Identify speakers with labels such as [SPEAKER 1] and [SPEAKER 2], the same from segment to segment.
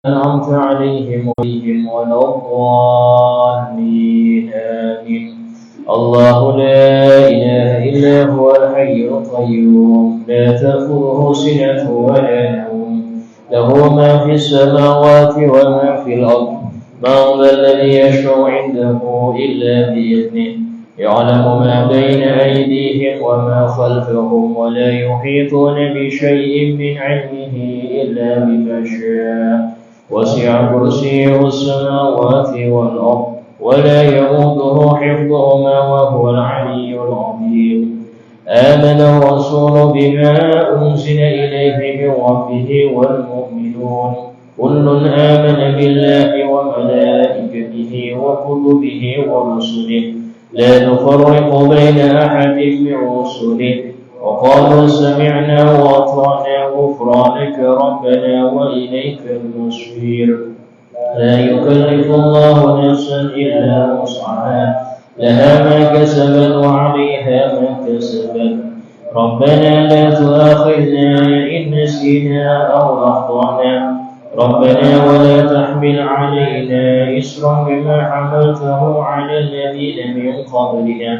[SPEAKER 1] أنعمت عليهم غيرهم ولا الضالين آمين. الله لا إله إلا هو الحي القيوم لا تأخذه سنة ولا نوم له ما في السماوات وما في الأرض. من ذا الذي يشفع عنده إلا بإذنه يعلم ما بين أيديهم وما خلفهم ولا يحيطون بشيء من علمه إلا بما شاء. وسع كرسيه السماوات والأرض ولا يؤوده حفظهما وهو العلي العظيم. آمن الرسول بما أنزل إليه من ربه والمؤمنون كل آمن بالله وملائكته وكتبه ورسله لا نفرق بين أحد من رسله وقالوا سمعنا وأطعنا غفرانك ربنا وإليك المصير. لا يكلف الله نفسا إلا وسعها لها ما كسبت وعليها ما كسبت. ربنا لا تؤاخذنا إن نسينا أو أخطأنا ربنا ولا تحمل علينا إصرا بما حملته على الذين من قبلنا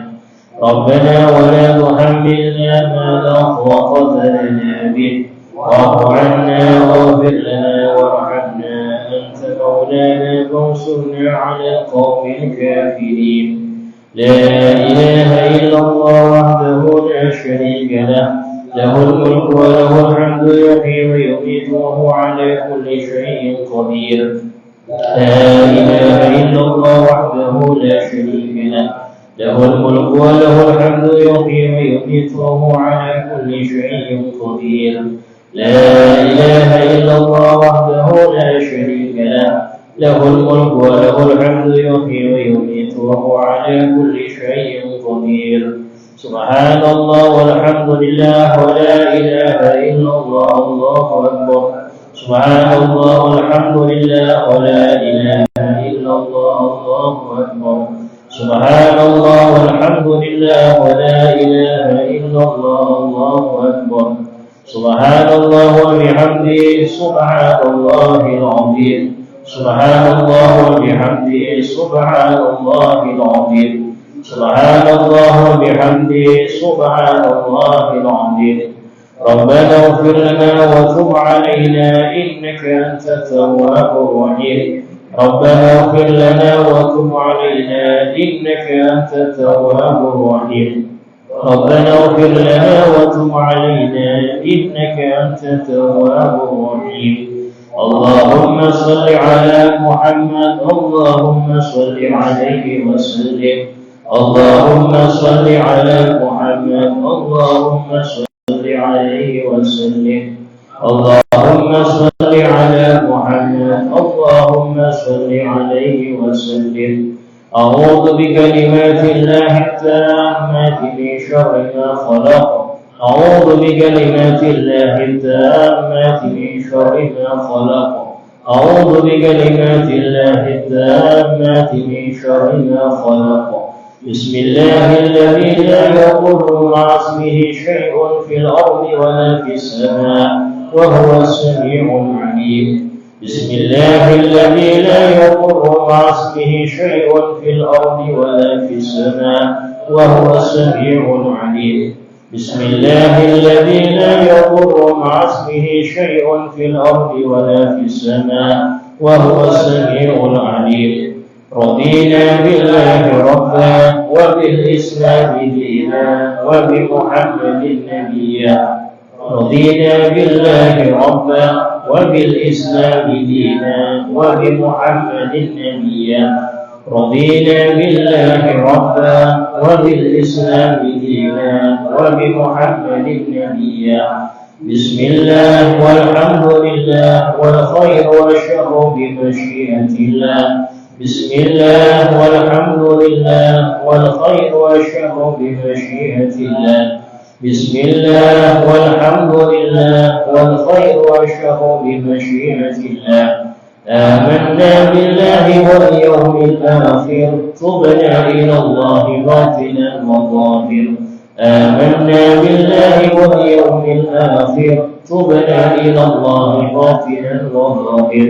[SPEAKER 1] ربنا ولا تحملنا ما لا طاقة لنا به واعف عنا واغفر لنا وارحمنا أنت مولانا فانصرنا على القوم الكافرين. لا إله إلا الله وحده لا شريك له له الملك وله الحمد يحيي ويميت وهو على كل شيء قدير. لا إله إلا الله وحده لا شريك له له الملك وله الحمد يحيي ويميت وهو على كل شيء قدير. لا إله إلا الله وحده لا شريك له له الملك وله الحمد يحيي ويميت وهو على كل شيء قدير. سبحان الله والحمد لله ولا إله إلا الله الله أكبر. سبحان الله والحمد لله ولا إله إلا الله الله أكبر. سبحان الله والحمد لله ولا إله إلا الله الله أكبر. سبحان الله وبحمده سبحان الله العظيم. سبحان الله وبحمده سبحان الله العظيم. سبحان الله وبحمده سبحان الله العظيم. ربنا اغفر لنا وتب علينا إنك أنت التواب الرحيم. ربنا اغفر لنا وتب علينا إنك أنت التواب الرحيم. ربنا اغفر لنا وتب علينا إنك أنت التواب الرحيم. اللهم صل على محمد اللهم صل عليه وسلم. اللهم صل على محمد اللهم صل عليه وسلم. اللهم صل على محمد اللهم صل عليه وسلم. أعوذ بكلمات الله التامات من شر ما خلق. أعوذ بكلمات الله التامات من شر ما خلق. أعوذ بكلمات الله التامات من شر ما خلق. بسم الله الذي لا يضر مع اسمه شيء في الأرض ولا في السماء وهو السميع العليم. بسم الله الذي لا يضر مع اسمه شيء في الأرض ولا في السماء وهو السميع العليم. بسم الله الذي لا يضر مع اسمه شيء في الأرض ولا في السماء وهو السميع العليم. رضينا بالله ربا وبالإسلام دينا وبمحمد نبيا. رضينا بالله ربا وبالإسلام دينا وبمحمد نبيا. رضينا بالله ربا وبالإسلام دينا وبمحمد نبيا. بسم الله والحمد لله والخير والشر بمشيئة الله. بسم الله والحمد لله والخير والشر بمشيئة الله. بسم الله والحمد لله والخير والشر بمشيئة الله. آمنا بالله واليوم الآخر تبنا إلى الله باطنا وظاهر. آمنا بالله واليوم الآخر تبنا إلى الله باطنا وظاهر.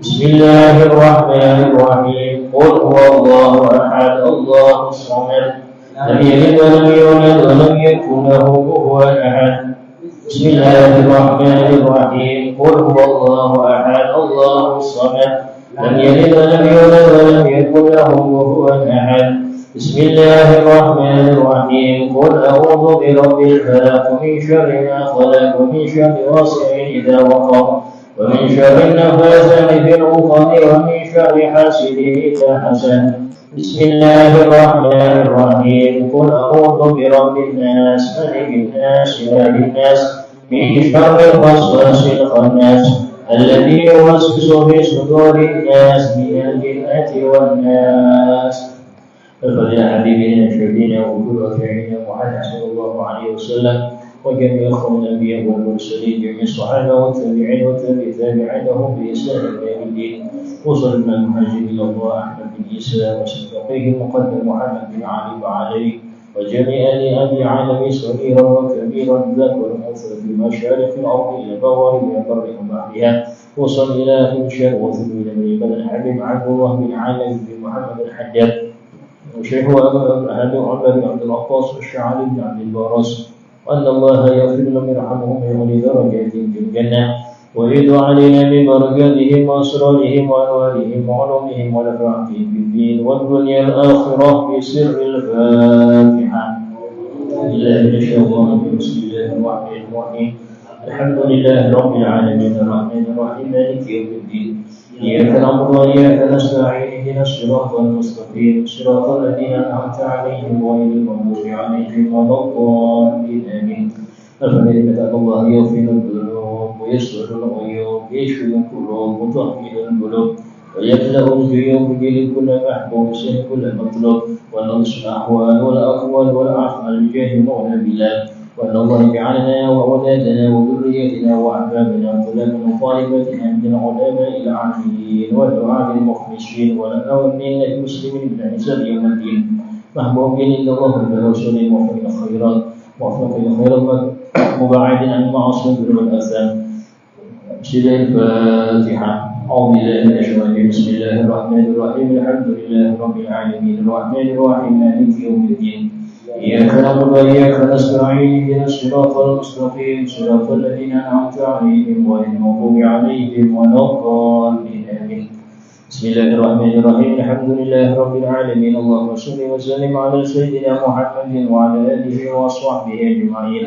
[SPEAKER 1] بسم الله الرحمن الرحيم قل هو الله أحد الله الصمد لم يلد ولم يولد ولم يكن له كفوا أحد بسم الله الرحمن الرحيم قل هو الله أحد الله الصمد لم يلد ولم يولد ولم يكن له كفوا أحد بسم الله الرحمن الرحيم قل أعوذ برب الفلق من شر ما خلق ومن شر غاسق إذا وقب ومن شر النفاثات في العقد ومن شر حاسد إذا حسد بسم الله الرحمن الرحيم قل أعوذ برب الناس ملك الناس إله الناس من شر الوسواس الخناس الذي يوسوس في صدور الناس من الجنة والناس. فيا حبيبنا شفينا وقدوتنا محمد صلى الله عليه وسلم وجميع اخوان الانبياء والمرسلين جميع الصحابه والتابعين والتابعين لهم باحسان الى يوم الدين. وصلنا المهاجر الى الله احمد بن عيسى وصديقه المقدم محمد بن علي وعلي وجميع ال ابي علوي صغيرا وكبيرا ذكر وانثى في مشارق الارض الى مغاربها برها وبحرها. وصل الى هنشا وثم الى من حبيب عبد الله بن علي بن محمد الحجاج وشيخ أبي عمر بن عبد العطاس والشعري بن عبد البارس وأن الله يغفر لهم ويرحمهم ويعلي درجاتهم في الجنة ويدعو علينا ببركاتهم وأسرارهم وأنوارهم وعلومهم ونفعتهم في الدين والدنيا الآخرة بسر الفاتحة. بسم الله الرحمن الرحيم الحمد لله رب العالمين الرحمن الرحيم مالك يوم الدين إياك نعبد وإياك نستعين اهدنا الصراط المستقيم صراط الذين أنعمت عليهم غير المغضوب عليهم ولا الضالين آمين. الحمد الله يغفر الذنوب ويستر العيوب ويشفي القلوب ويطهر القلوب ويملأ الجيوب بجل كل محبوب وسن كل مطلوب ونصر الأحوال والأقوال والأعمال بجاه مولى بلال. وأن الله يجعلنا وأولادنا وذريتنا وأحبابنا وطلابنا وطالباتنا من العلماء العاملين والدعاة المخلصين والأوامين المسلمين بالحساب يوم الدين محبوبين إلى الله برسوله وفق الخيرات وفق الخيرات مباعد عن المعاصي والآثام. بسم الله الفاتحة. أعوذ بالله من الشيطان الرجيم. بسم الله الرحمن الرحيم الحمد لله رب العالمين الرحمن الرحيم مالك يوم الدين إياك نعبد وإياك نستعين اهدنا الصراط المستقيم صراط الذين أنعمت عليهم غير المغضوب عليهم ولا الضالين آمين. بسم الله الرحمن الرحيم الحمد لله رب العالمين اللهم صل وسلم على سيدنا محمد وعلى آله وصحبه أجمعين.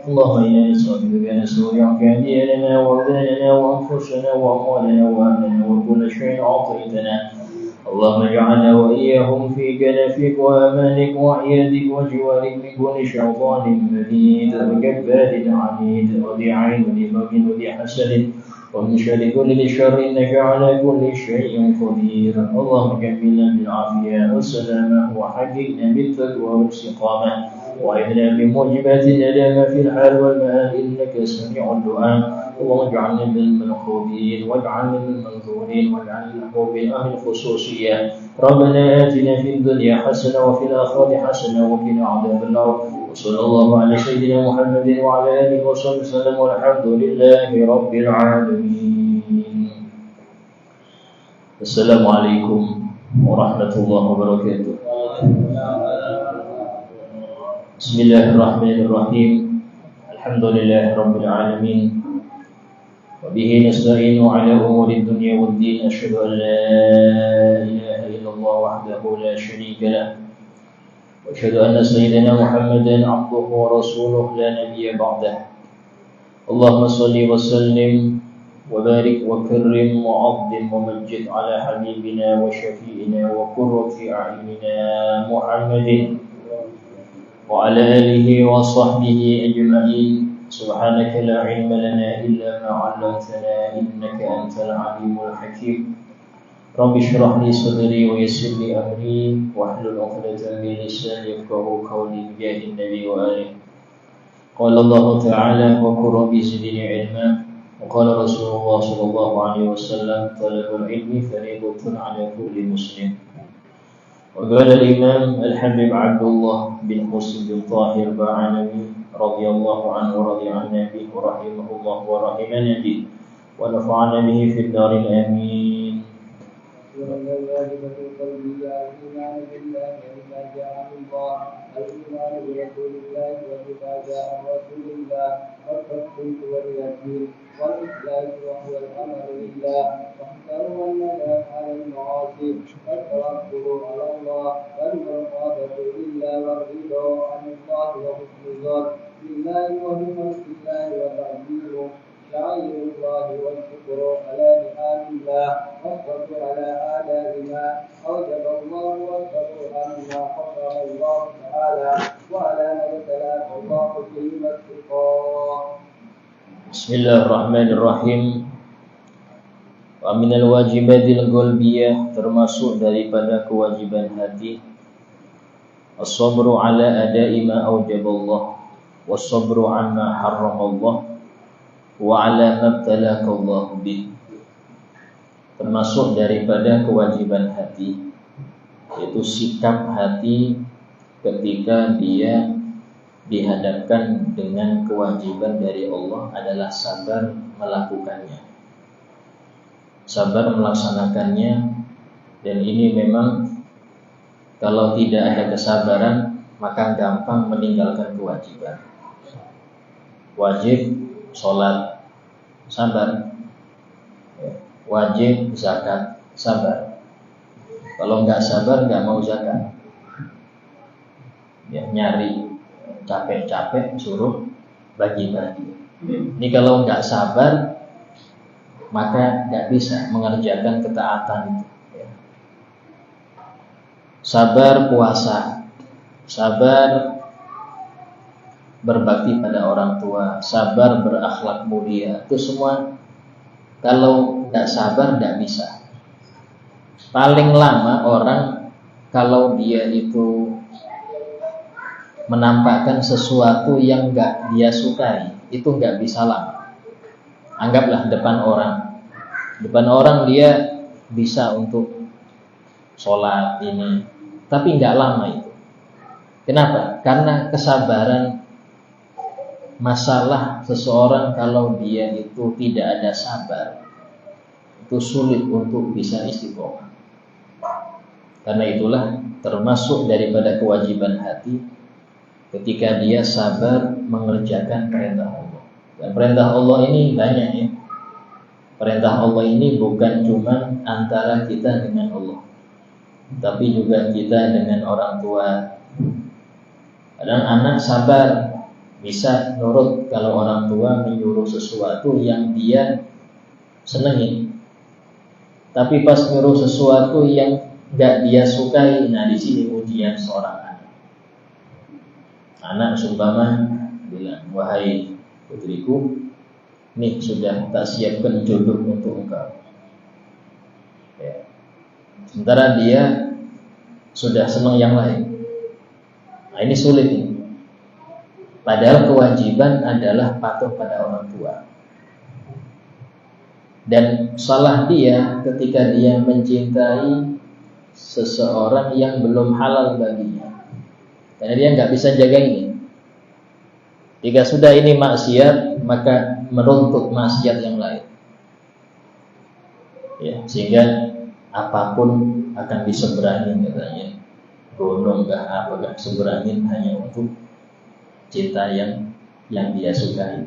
[SPEAKER 1] اللهم إنا نسألك بأن نستودعك أدياننا وأبداننا وأنفسنا وأموالنا وأهلنا وكل شيء أعطيتنا. اللهم اجعلنا وإياهم في جنفك وأمانك وعيادك وجوارك من كل شيطان مريد وجبار عنيد وذي عين وذي بغي وذي حسد ومن شر كل شر إنك على كل شيء قدير. اللهم جملنا بالعافية والسلامة وحققنا بالتقوى والاستقامة وأعذنا بموجبات الندامة في الحال والمآل إنك سميع الدعاء. اللهم اجعلنا من المنقوبين واجعلنا من المنظورين واجعلنا من أهل الخصوصية. ربنا آتنا في الدنيا حسنة وفي الآخرة حسنة وقنا عذاب النار. وصلى الله على سيدنا محمد وعلى آله وصحبه وسلم والحمد لله رب العالمين. السلام عليكم ورحمة الله وبركاته. بسم الله الرحمن الرحيم الحمد لله رب العالمين وبه نستعين على أمور الدنيا والدين. أشهد أن لا إله إلا الله وحده لا شريك له وأشهد أن سيدنا محمدا عبده ورسوله لا نبي بعده. اللهم صل وسلم وبارك وكرم وعظم ومجد على حبيبنا وشفيئنا وقرة أعيننا محمد وعلى آله وصحبه أجمعين. سبحانك لا علم لنا إلا ما علمتنا إنك أنت العليم الحكيم. رب اشرح لي صدري ويسر لي أمري واحلل عقدة من لساني يفقهوا قولي بجاه النبي وآله. قال الله تعالى وقل رب زدني علما. وقال رسول الله صلى الله عليه وسلم طلب العلم فريضة على كل مسلم. وقال الإمام الحبيب عبد الله بن مسلم بن طاهر بعلوي رضي الله عنه ورضي عنا به ورحمه الله ورحمنا به ونفعنا به في الدار آمين.
[SPEAKER 2] والواجبة القلبية الإيمان بالله وبما جاء عن الله، الإيمان برسول الله وبما جاء عن رسول الله، والتصديق واليقين والإخلاص وهو الأمر بالله، واحذروا الندم على المعاصي والتوكل على الله والمرقبة لله والرضا عن الله وحسن الظن بالله وبخلق الله وتعظيمه شعائر الله والشكر على نعم الله والصبر على آلاء ما أوجب الله والصبر عما حرم الله تعالى وعلى ما ابتلاك الله به والاتقاء.
[SPEAKER 1] بسم الله الرحمن الرحيم. Wa minal wajibatil qalbiyah, termasuk daripada kewajiban hati, as-sabru ala ada'i ma aujaballah was-sabru amma harramallah wa ala mabtalaka Allah bih. Termasuk daripada kewajiban hati, yaitu sikap hati ketika dia dihadapkan dengan kewajiban dari Allah adalah sabar melakukannya, sabar melaksanakannya. Dan ini memang kalau tidak ada kesabaran maka gampang meninggalkan kewajiban. Wajib sholat, sabar. Wajib zakat, sabar. Kalau nggak sabar nggak mau zakat, ya, nyari capek-capek suruh bagi-bagi. Ini kalau nggak sabar maka nggak bisa mengerjakan ketaatan itu. Sabar puasa, sabar berbakti pada orang tua, sabar berakhlak mulia, itu semua kalau nggak sabar nggak bisa. Paling lama orang kalau dia itu menampakkan sesuatu yang nggak dia sukai, itu nggak bisa lama. Anggaplah depan orang dia bisa untuk sholat ini, tapi nggak lama itu. Kenapa? Karena kesabaran. Masalah seseorang kalau dia itu tidak ada sabar, itu sulit untuk bisa istiqomah. Karena itulah termasuk daripada kewajiban hati ketika dia sabar mengerjakan perintah Allah. Dan perintah Allah ini banyak ya. Perintah Allah ini bukan cuma antara kita dengan Allah, tapi juga kita dengan orang tua. Kadang anak sabar, bisa nurut kalau orang tua menyuruh sesuatu yang dia senangi. Tapi pas nyuruh sesuatu yang gak dia sukai, nah di sini ujian seorang anak. Anak seumpama bilang, wahai putriku, nih sudah tak siapkan jodoh untuk engkau. Ya. Sementara dia sudah senang yang lain. Nah ini sulit ini. Padahal kewajiban adalah patuh pada orang tua. Dan salah dia ketika dia mencintai seseorang yang belum halal baginya, karena dia nggak bisa jaga ini. Jika sudah ini maksiat, maka menuntut maksiat yang lain, ya, sehingga apapun akan diseberangin katanya. Gunung nggak apakah seberangin hanya untuk cinta yang dia sukai.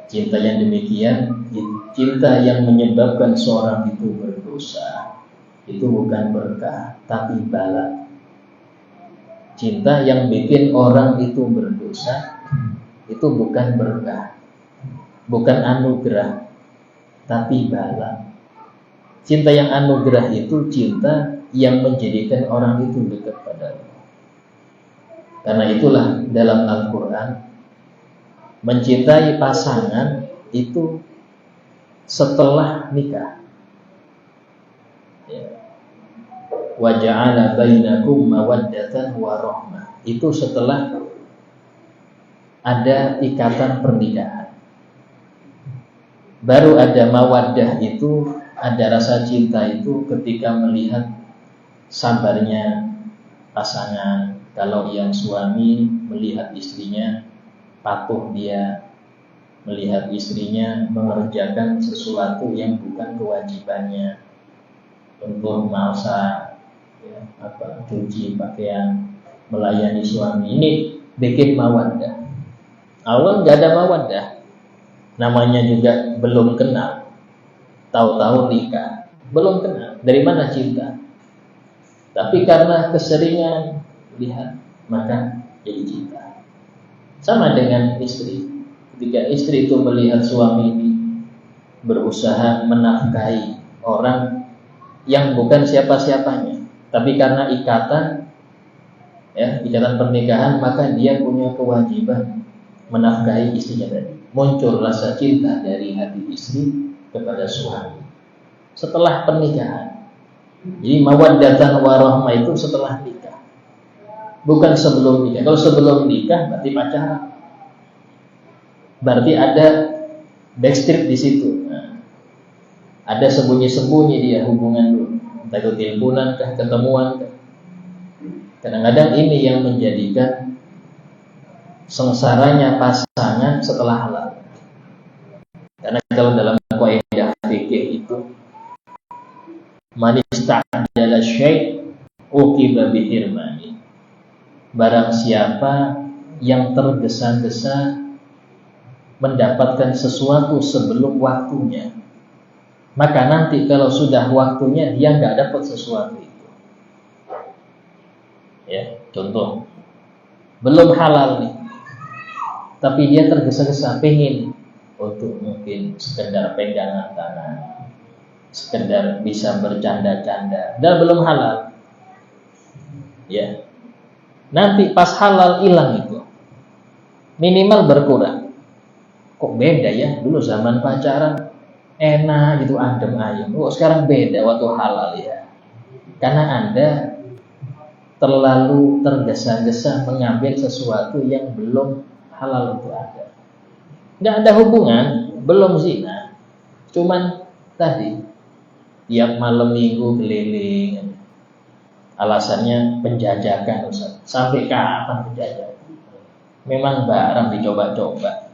[SPEAKER 1] Cinta yang demikian, cinta yang menyebabkan seorang itu berdosa, itu bukan berkah, tapi bala. Cinta yang bikin orang itu berdosa, itu bukan berkah, bukan anugerah, tapi bala. Cinta yang anugerah itu cinta yang menjadikan orang itu dekat pada Allah. Karena itulah dalam Al-Quran, mencintai pasangan itu setelah nikah. Wa ja'ala bainakum mawaddatan wa rahmah. Itu setelah ada ikatan pernikahan. Baru ada mawaddah itu, ada rasa cinta itu ketika melihat sabarnya pasangan. Kalau yang suami melihat istrinya patuh dia melihat istrinya mengerjakan sesuatu yang bukan kewajibannya, untuk masak, ya, cuci pakaian, melayani suami, ini bikin mawaddah. Awal nggak ada mawaddah, namanya juga belum kenal, tahu-tahu nikah, belum kenal, dari mana cinta? Tapi karena keseringan lihat, maka jadi cinta. Sama dengan istri, ketika istri itu melihat suami ini berusaha menafkahi orang yang bukan siapa-siapanya, tapi karena ikatan, ya, ikatan pernikahan, maka dia punya kewajiban menafkahi istrinya tadi. Muncul rasa cinta dari hati istri kepada suami setelah pernikahan. Jadi mawaddatan warahmah itu setelah nikah, bukan sebelum nikah. Kalau sebelum nikah berarti pacaran, berarti ada backstreet di situ. Nah, ada sembunyi-sembunyi dia hubungan dulu, entah itu teleponan kah, ketemuan kah. Kadang-kadang ini yang menjadikan sengsaranya pasangan setelah halal. Karena kalau dalam kaidah fikih itu, man ista'jala syai' uqiba bihirmani. Barang siapa yang tergesa-gesa mendapatkan sesuatu sebelum waktunya, maka nanti kalau sudah waktunya dia nggak dapat sesuatu itu. Ya, contoh, belum halal nih, tapi dia tergesa-gesa pengen untuk mungkin sekedar pegangan tangan, sekedar bisa bercanda-canda, dan belum halal. Ya, nanti pas halal hilang itu, minimal berkurang. Kok beda ya? Dulu zaman pacaran enak gitu, adem ayem. Oh, sekarang beda waktu halal ya. Karena Anda terlalu tergesa-gesa mengambil sesuatu yang belum halal itu ada. Nggak ada hubungan, belum zina. Cuman tadi tiap malam minggu keliling. Alasannya penjajakan, Ustaz. Sampai kapan penjajakan? Memang barang dicoba-coba.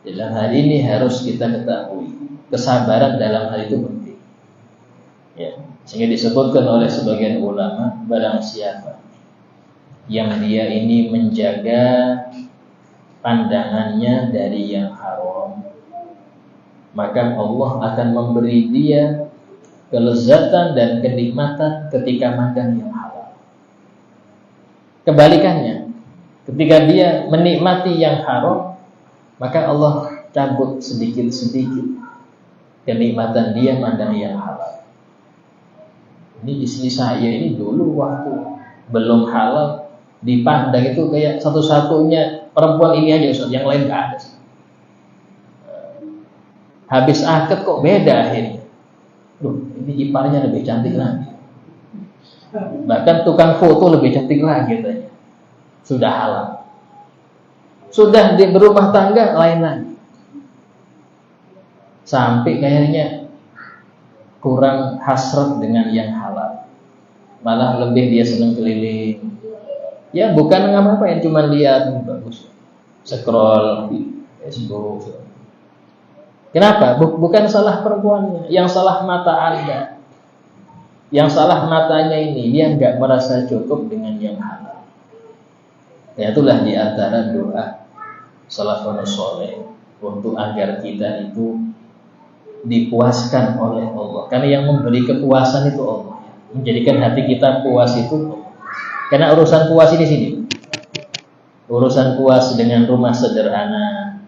[SPEAKER 1] Dalam hal ini harus kita ketahui, kesabaran dalam hal itu penting. Ya, sehingga disebutkan oleh sebagian ulama, barang siapa yang dia ini menjaga pandangannya dari yang haram, maka Allah akan memberi dia kelezatan dan kenikmatan ketika makan yang halal. Kebalikannya, ketika dia menikmati yang haram, maka Allah cabut sedikit-sedikit kenikmatan dia mandang yang halal. Ini istri saya ini dulu waktu belum halal dipandang itu kayak satu-satunya perempuan ini aja, Ustaz, yang lain gak ada. Habis akad kok beda akhirnya. Loh, ini iparnya lebih cantik lagi. Bahkan tukang foto lebih cantik lagi katanya. Sudah halal. Sudah di berumah tangga lain lagi. Sampai kayaknya kurang hasrat dengan yang halal. Malah lebih dia senang keliling. Ya bukan ngapa-ngapain, cuma lihat bagus. Scroll di Facebook. Kenapa? Bukan salah perempuannya, yang salah mata Anda. Yang salah matanya ini, dia nggak merasa cukup dengan yang halal. Ya, itulah di antara doa salafun saleh untuk agar kita itu dipuaskan oleh Allah. Karena yang memberi kepuasan itu Allah. Menjadikan hati kita puas itu Allah. Karena urusan puas ini sini. Urusan puas dengan rumah sederhana,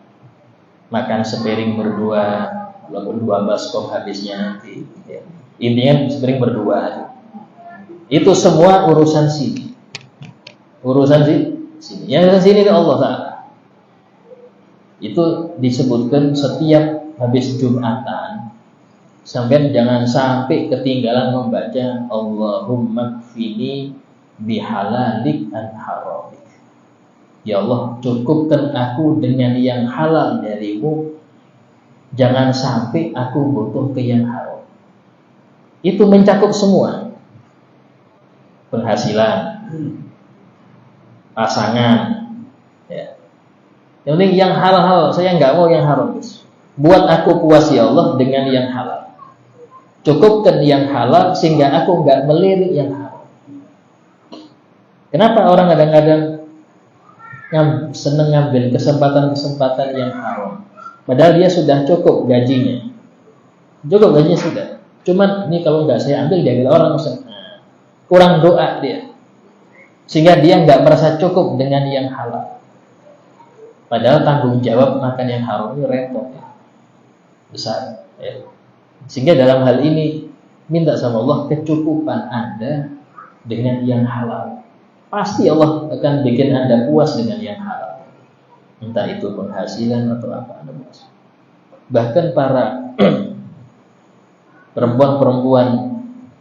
[SPEAKER 1] makan sepiring berdua, walaupun 2 baskop habisnya nanti. Ya. Intinya sepiring berdua. Itu semua urusan sini. Urusan sini. Yang sini itu Allah Ta'ala. Itu disebutkan setiap habis Jumatan. Sampai jangan sampai ketinggalan membaca Allahumma kfini bihalalik an haramik. Ya Allah, cukupkan aku dengan yang halal darimu. Jangan sampai aku butuh ke yang haram. Itu mencakup semua. Penghasilan, pasangan, ya, Yang penting yang halal, saya nggak mau yang haram. Buat aku puas ya Allah dengan yang halal. Cukupkan yang halal sehingga aku nggak melirik yang haram. Kenapa orang kadang-kadang seneng ngambil kesempatan-kesempatan yang haram? Padahal dia sudah cukup gajinya. Cukup gajinya sudah. Cuman ini kalau nggak saya ambil diambil orang, nah, kurang doa dia. Sehingga dia nggak merasa cukup dengan yang halal. Padahal tanggung jawab makan yang haram itu repot ya. Besar ya. Sehingga dalam hal ini minta sama Allah kecukupan Anda dengan yang halal. Pasti Allah akan bikin Anda puas dengan yang halal. Entah itu penghasilan atau apa Anda puas. Bahkan para perempuan-perempuan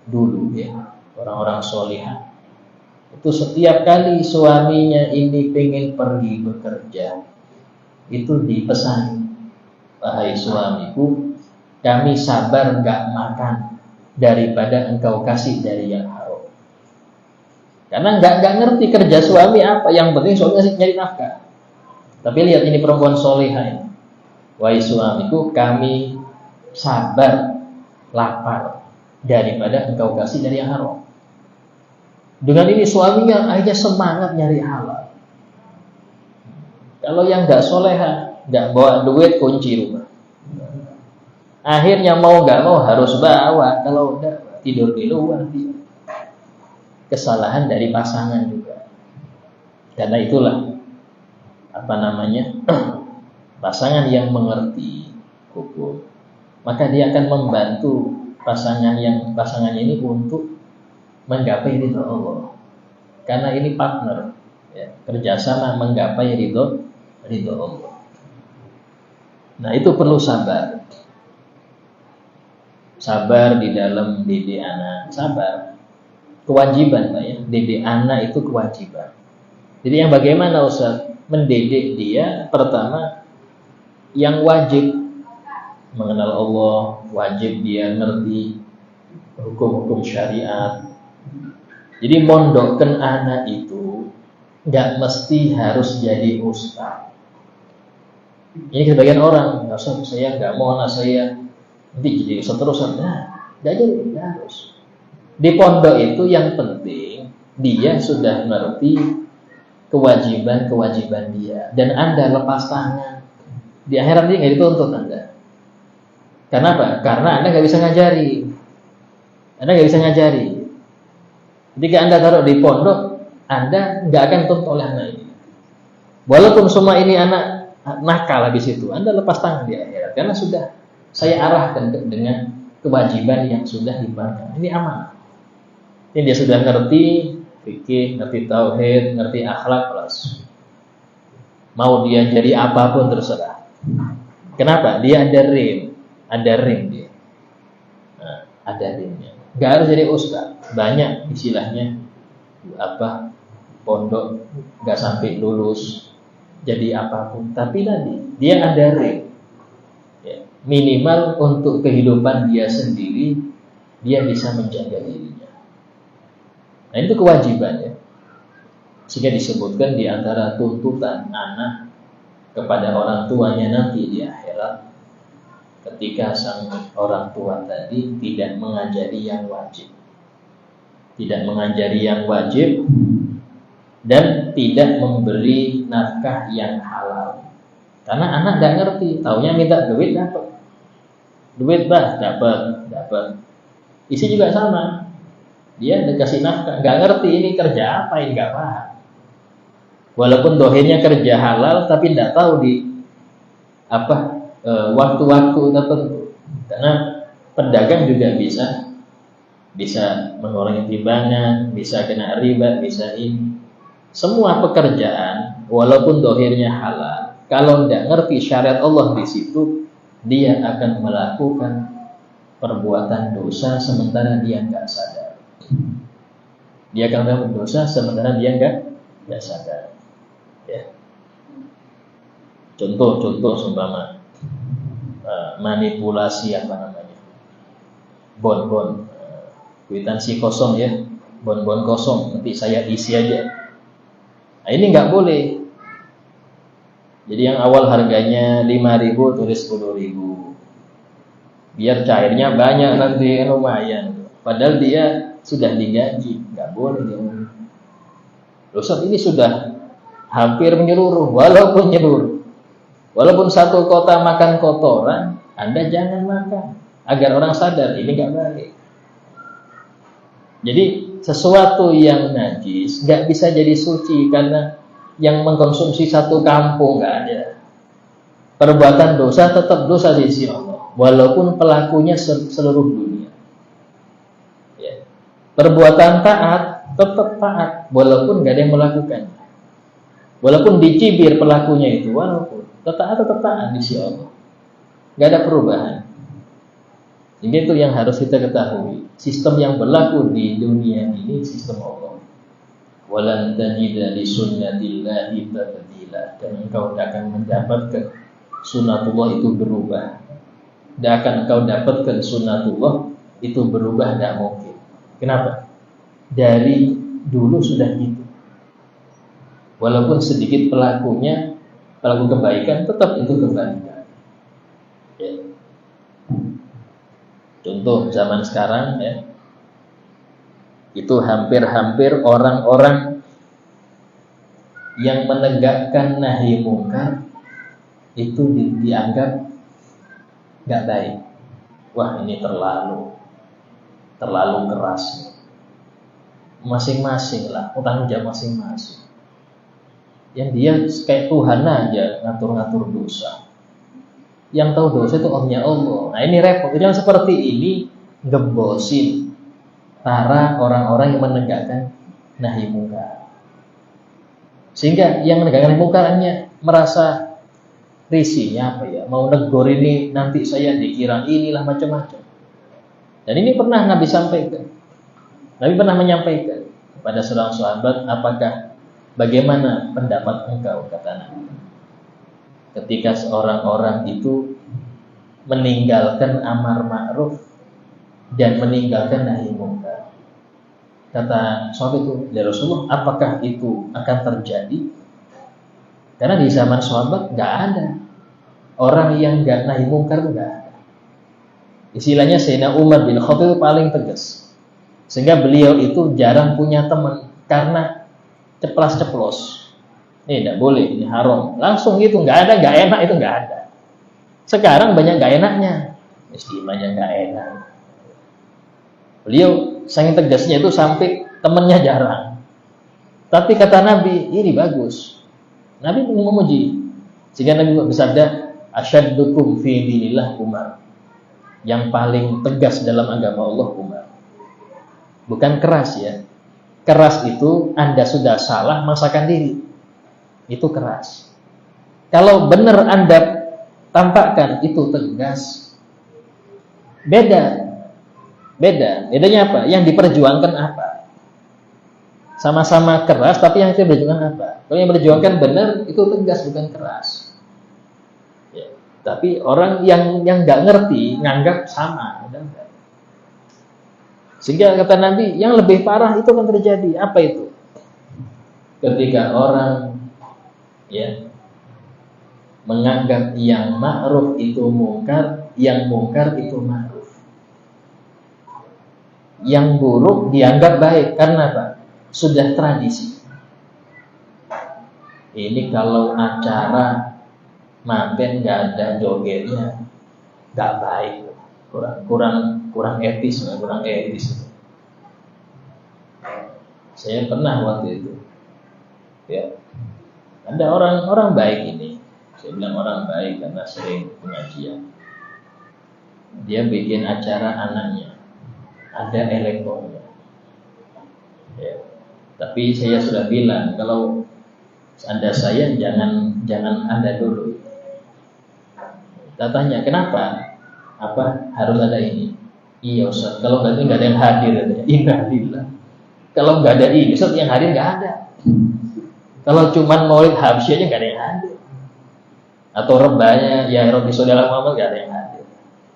[SPEAKER 1] dulu ya, orang-orang solihah, itu setiap kali suaminya ini pengen pergi bekerja, itu dipesan, wahai suamiku, kami sabar nggak makan daripada engkau kasih dari yang haram. Karena nggak ngerti kerja suami apa, yang penting suami nyari nafkah. Tapi lihat ini perempuan solehah ini, wahai suamiku, kami sabar lapar daripada engkau kasih dari yang haram. Dengan ini suaminya akhirnya semangat nyari halal. Kalau yang nggak solehah, nggak bawa duit, kunci rumah. Akhirnya mau nggak mau harus bawa, kalau udah tidur di luar. Kesalahan dari pasangan juga. Karena itulah pasangan yang mengerti hukum, maka dia akan membantu pasangannya ini untuk menggapai ridho Allah. Karena ini partner ya, kerjasama menggapai ridho Allah. Nah itu perlu sabar. Sabar di dalam didik anak, sabar. Kewajiban Pak ya, didik anak itu kewajiban. Jadi yang bagaimana Ustaz? Mendidik dia pertama yang wajib mengenal Allah, wajib dia ngerti hukum-hukum syariat. Jadi mondokkan anak itu nggak mesti harus jadi ustaz. Ini sebagian orang, nggak usah, saya nggak mau anak saya nanti jadi seterusnya. Nah, nggak jadi, nggak harus. Di pondok itu yang penting dia sudah ngerti kewajiban dia, dan Anda lepas tangan. Di akhirat dia nggak dituntut Anda. Kenapa? Karena Anda nggak bisa ngajari. Ketika Anda taruh di pondok, Anda nggak akan tuntut oleh anak ini. Walaupun semua ini anak nakal habis itu, Anda lepas tangan di akhirat. Karena sudah saya arahkan dengan kewajiban yang sudah dibangun. Ini amanah. Ini dia sudah ngerti fikih, ngerti tauhid, ngerti akhlak, kelas. Mau dia jadi apapun terserah. Kenapa? Dia ada rim dia. Nah, ada rimnya. Gak harus jadi ustaz. Banyak istilahnya pondok gak sampai lulus jadi apapun. Tapi tadi dia ada rim. Ya, minimal untuk kehidupan dia sendiri, dia bisa menjaga dirinya. Nah itu kewajiban ya. Sehingga disebutkan di antara tuntutan anak kepada orang tuanya nanti di akhirat, ketika sang orang tua tadi tidak mengajari yang wajib, dan tidak memberi nafkah yang halal. Karena anak gak ngerti, taunya minta duit dapat. Isi juga sama. Dia dikasih nafkah, nggak ngerti ini kerja apa, ini nggak paham. Walaupun dohirnya kerja halal, tapi nggak tahu di waktu-waktu tertentu. Karena pedagang juga bisa mengurangi timbangan, bisa kena riba, bisa ini. Semua pekerjaan, walaupun dohirnya halal, kalau nggak ngerti syariat Allah di situ, dia akan melakukan perbuatan dosa sementara dia nggak sadar. Dia akan melakukan dosa sementara dia nggak sadar. Ya. Contoh seumpama manipulasi bon kwitansi kosong ya, bon kosong nanti saya isi aja. Nah, ini nggak boleh. Jadi yang awal harganya 5.000 tulis 10.000. Biar cairnya banyak nanti, lumayan. Padahal dia sudah digaji, nggak boleh dia. Ustaz, ini sudah hampir menyeluruh, walaupun satu kota makan kotoran, Anda jangan makan, agar orang sadar ini nggak baik. Jadi sesuatu yang najis nggak bisa jadi suci karena yang mengkonsumsi satu kampung nggak ada. Perbuatan dosa tetap dosa di sisi Allah, walaupun pelakunya seluruh dunia. Ya. Perbuatan taat tetap taat, walaupun nggak ada yang melakukan. Walaupun dicibir pelakunya itu, walaupun tetap taat di sisi Allah, nggak ada perubahan. Ini itu yang harus kita ketahui. Sistem yang berlaku di dunia ini sistem Allah. Walan tajida li sunnatillahi tabdila. Dan engkau tidak akan mendapatkan sunnatullah itu berubah. Tidak akan engkau dapatkan sunnatullah itu berubah, tidak mungkin. Kenapa? Dari dulu sudah gitu. Walaupun sedikit pelakunya, pelaku kebaikan, tetap itu kebaikan. Ya. Contoh zaman sekarang ya, itu hampir-hampir orang-orang yang menegakkan nahi mungkar itu dianggap nggak baik. Wah, ini terlalu keras. Masing-masing lah, tanggung jawab masing-masing. Yang dia kayak Tuhan aja ngatur-ngatur dosa. Yang tahu dosa itu Allah. Nah ini repot. Yang seperti ini ngebosin para orang-orang yang menegakkan nahi mungkar. Sehingga yang menegakkan nahi mungkar hanya merasa risihnya apa ya, mau negor ini nanti saya dikira inilah macam-macam. Dan ini pernah Nabi sampaikan. Nabi pernah menyampaikan kepada seorang sahabat, bagaimana pendapat engkau, kata Nabi, ketika seorang orang itu meninggalkan amar ma'ruf dan meninggalkan nahi mungkar. Kata sahabat itu, ya Rasulullah, apakah itu akan terjadi? Karena di zaman sahabat nggak ada orang yang nggak nahi mungkar, nggak ada. Istilahnya Sayyidina Umar bin Khattab paling tegas, sehingga beliau itu jarang punya teman karena ceplas-ceplos. Ini tidak boleh, ini haram. Langsung gitu, nggak ada, nggak enak itu nggak ada. Sekarang banyak nggak enaknya, istimanya nggak enak. Beliau saking tegasnya itu sampai temannya jarang. Tapi kata Nabi, ini bagus. Nabi memuji. Sehingga Nabi bersabda, asyaddukum fi dinillah Umar. Yang paling tegas dalam agama Allah Umar. Bukan keras ya. Keras itu Anda sudah salah, masakan diri. Itu keras. Kalau benar Anda tampakkan, itu tegas. Bedanya apa? Yang diperjuangkan apa? Sama-sama keras, tapi yang diperjuangkan apa? Kalau yang diperjuangkan benar, itu tegas, bukan keras. Ya. Tapi orang yang nggak ngerti, nganggap sama. Sehingga kata Nabi, yang lebih parah itu akan terjadi. Apa itu? Ketika orang menganggap yang ma'ruf itu mungkar, yang mungkar itu ma'ruf. Yang buruk dianggap baik. Karena apa? Sudah tradisi. Ini kalau acara maben nggak ada jogetnya, nggak baik. Kurang etis. Saya pernah waktu itu, ya, ada orang baik ini. Saya bilang orang baik karena sering pengajian. Dia bikin acara anaknya, ada elektronnya. Ya. Tapi saya sudah bilang kalau Anda saya jangan Anda dulu. Katanya kenapa? Apa harus ada ini? Iya Ustaz, kalau nggak ada yang hadir, innalillah. Kalau nggak ada ini, Ustaz yang hadir nggak ada. Kalau cuman maulid habsyi aja nggak ada yang hadir. Atau rebahnya ya Rabbi Saudara Muhammad nggak ada yang hadir.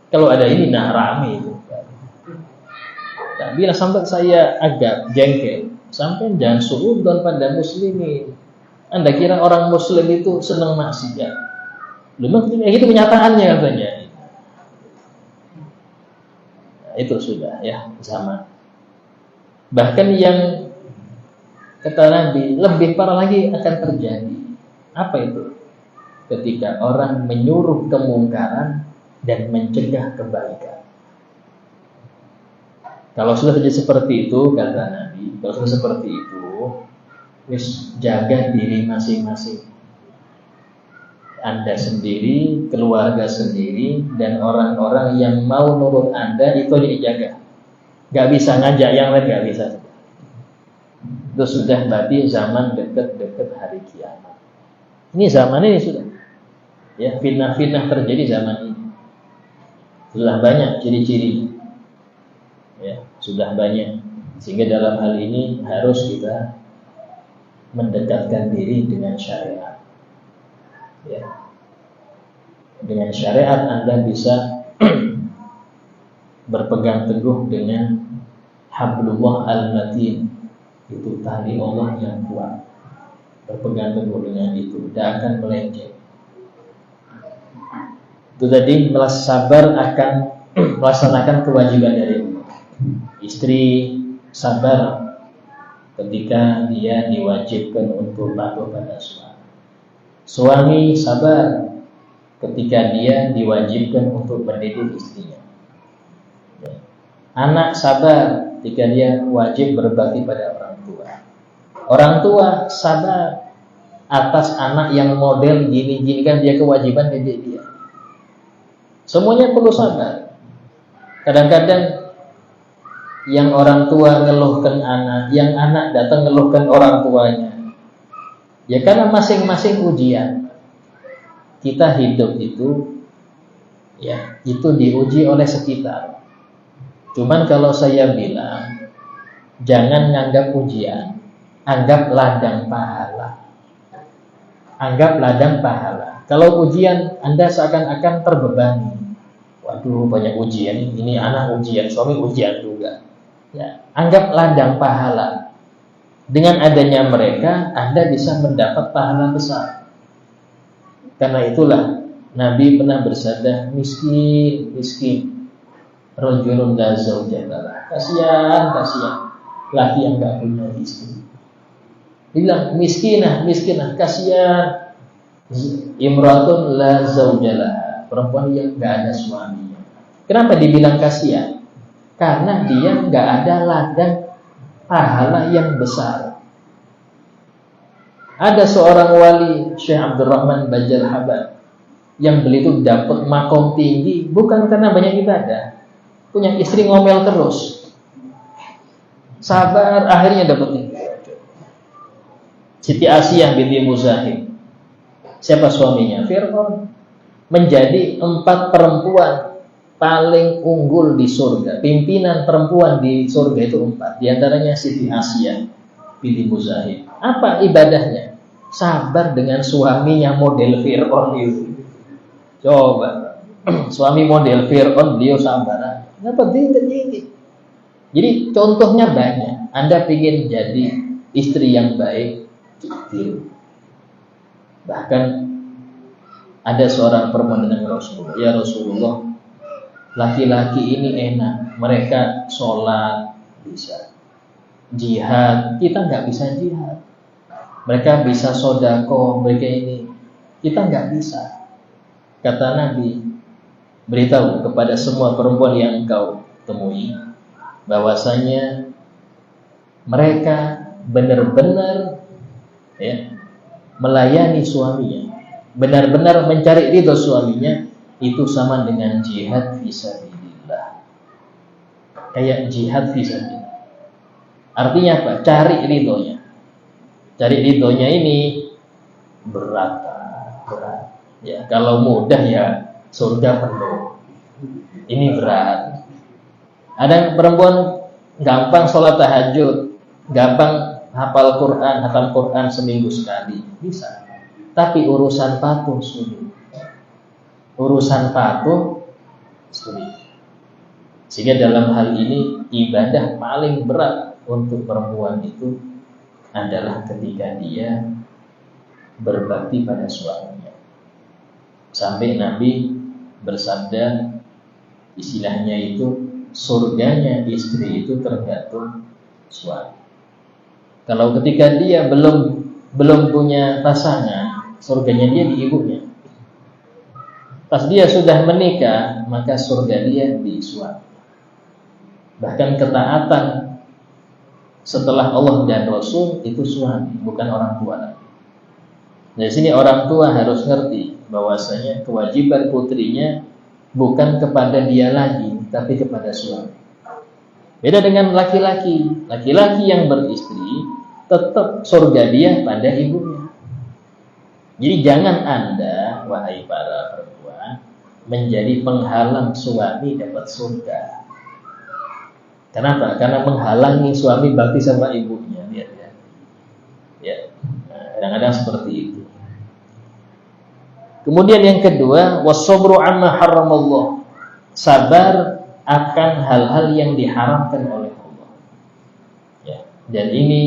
[SPEAKER 1] Kalau ada ini nah rame itu. Nah, bila sampai saya agak jengkel, sampai jangan suudzon pada muslimin. Anda kira orang Muslim itu senang maksiat? Memang itu kenyataannya katanya. Nah, itu sudah ya zaman. Bahkan yang kata Nabi lebih parah lagi akan terjadi. Apa itu? Ketika orang menyuruh kemungkaran dan mencegah kebaikan. Kalau sudah terjadi seperti itu, kata Nabi, kalau sudah seperti itu, wis jaga diri masing-masing. Anda sendiri, keluarga sendiri, dan orang-orang yang mau nurut Anda itu dijaga. Gak bisa ngajak yang lain, gak bisa. Itu sudah berarti zaman dekat-dekat hari kiamat. Ini zaman ini sudah. Ya, fitnah-fitnah terjadi zaman ini. Sudah banyak ciri-ciri. Ya, sudah banyak. Sehingga dalam hal ini harus kita mendekatkan diri dengan syariat. Ya. Dengan syariat Anda bisa berpegang teguh dengan hablullah al-matin, itu tali Allah yang kuat. Berpegang teguh dengan itu, tidak akan melenceng. Itu tadi sabar akan melaksanakan kewajiban dari Allah. Istri sabar ketika dia diwajibkan untuk patuh pada suami. Suami sabar ketika dia diwajibkan untuk mendidik istrinya. Anak sabar ketika dia wajib berbakti pada orang tua. Orang tua sabar atas anak yang model gini-gini, kan dia kewajiban didik dia. Semuanya perlu sabar. Kadang-kadang yang orang tua ngeluhkan anak, yang anak datang ngeluhkan orang tuanya. Ya karena masing-masing ujian. Kita hidup itu, ya itu diuji oleh sekitar. Cuman kalau saya bilang, jangan nganggap ujian, anggap ladang pahala. Anggap ladang pahala. Kalau ujian, Anda seakan-akan terbebani. Waduh, banyak ujian. Ini anak ujian, suami ujian juga. Ya, anggap ladang pahala. Dengan adanya mereka, Anda bisa mendapat pahala besar. Karena itulah Nabi pernah bersabda, miskin, rajulun la zaujata. Kasihan laki yang enggak punya istri. Bilang miskinah, kasihan imratun la zaujalah. Perempuan yang gak ada suaminya. Kenapa dibilang kasihan? Karena dia gak ada ladang pahala yang besar. Ada seorang wali, Syekh Abdurrahman Bajal Habad, yang beliau itu dapat makom tinggi bukan karena banyak ibadah, punya istri ngomel terus, sabar akhirnya dapat ini. Siti Asiyah binti Muzahim, siapa suaminya? Fir'aun. Menjadi 4 perempuan paling unggul di surga. Pimpinan perempuan di surga itu 4. Di antaranya Siti Asiyah binti Muzahim. Apa ibadahnya? Sabar dengan suaminya model Fir'aun itu. Coba, suami model Fir'aun beliau sabar. Kenapa tinggi? Jadi contohnya banyak. Anda ingin jadi istri yang baik, bahkan ada seorang perempuan dengan Rasulullah, ya Rasulullah, laki-laki ini enak, mereka sholat bisa, jihad kita nggak bisa jihad, mereka bisa sodako, mereka ini kita nggak bisa. Kata Nabi, beritahu kepada semua perempuan yang engkau temui bahwasanya mereka benar-benar ya melayani suaminya, benar-benar mencari ridho suaminya, itu sama dengan jihad fisabilillah. Kayak jihad fisabilillah. Artinya apa? Cari ridhonya. Cari ridhonya ini berat. Ya, kalau mudah ya surga penuh. Ini berat. Ada perempuan gampang sholat tahajud, gampang hafal Quran, hatam Quran seminggu sekali, bisa. Tapi urusan patuh sulit. Urusan patuh sulit. Sehingga dalam hal ini ibadah paling berat untuk perempuan itu adalah ketika dia berbakti pada suaminya. Sampai Nabi bersabda, istilahnya itu surganya istri itu tergantung suami. Kalau ketika dia belum punya pasangan, surganya dia di ibunya. Pas dia sudah menikah, maka surga dia di suami. Bahkan ketaatan setelah Allah dan Rasul itu suami, bukan orang tua lagi. Dari sini orang tua harus ngerti bahwasanya kewajiban putrinya bukan kepada dia lagi, tapi kepada suami. Beda dengan laki-laki. Laki-laki yang beristri tetap surga dia pada ibunya. Jadi jangan Anda, wahai para perempuan, menjadi penghalang suami dapat surga. Kenapa? Karena menghalangi suami bakti sama ibunya. Lihat ya. Ya. Nah, kadang-kadang seperti itu. Kemudian yang kedua, was-sabru amma haramallah. Sabar akan hal-hal yang diharamkan oleh Allah. Ya. Dan ini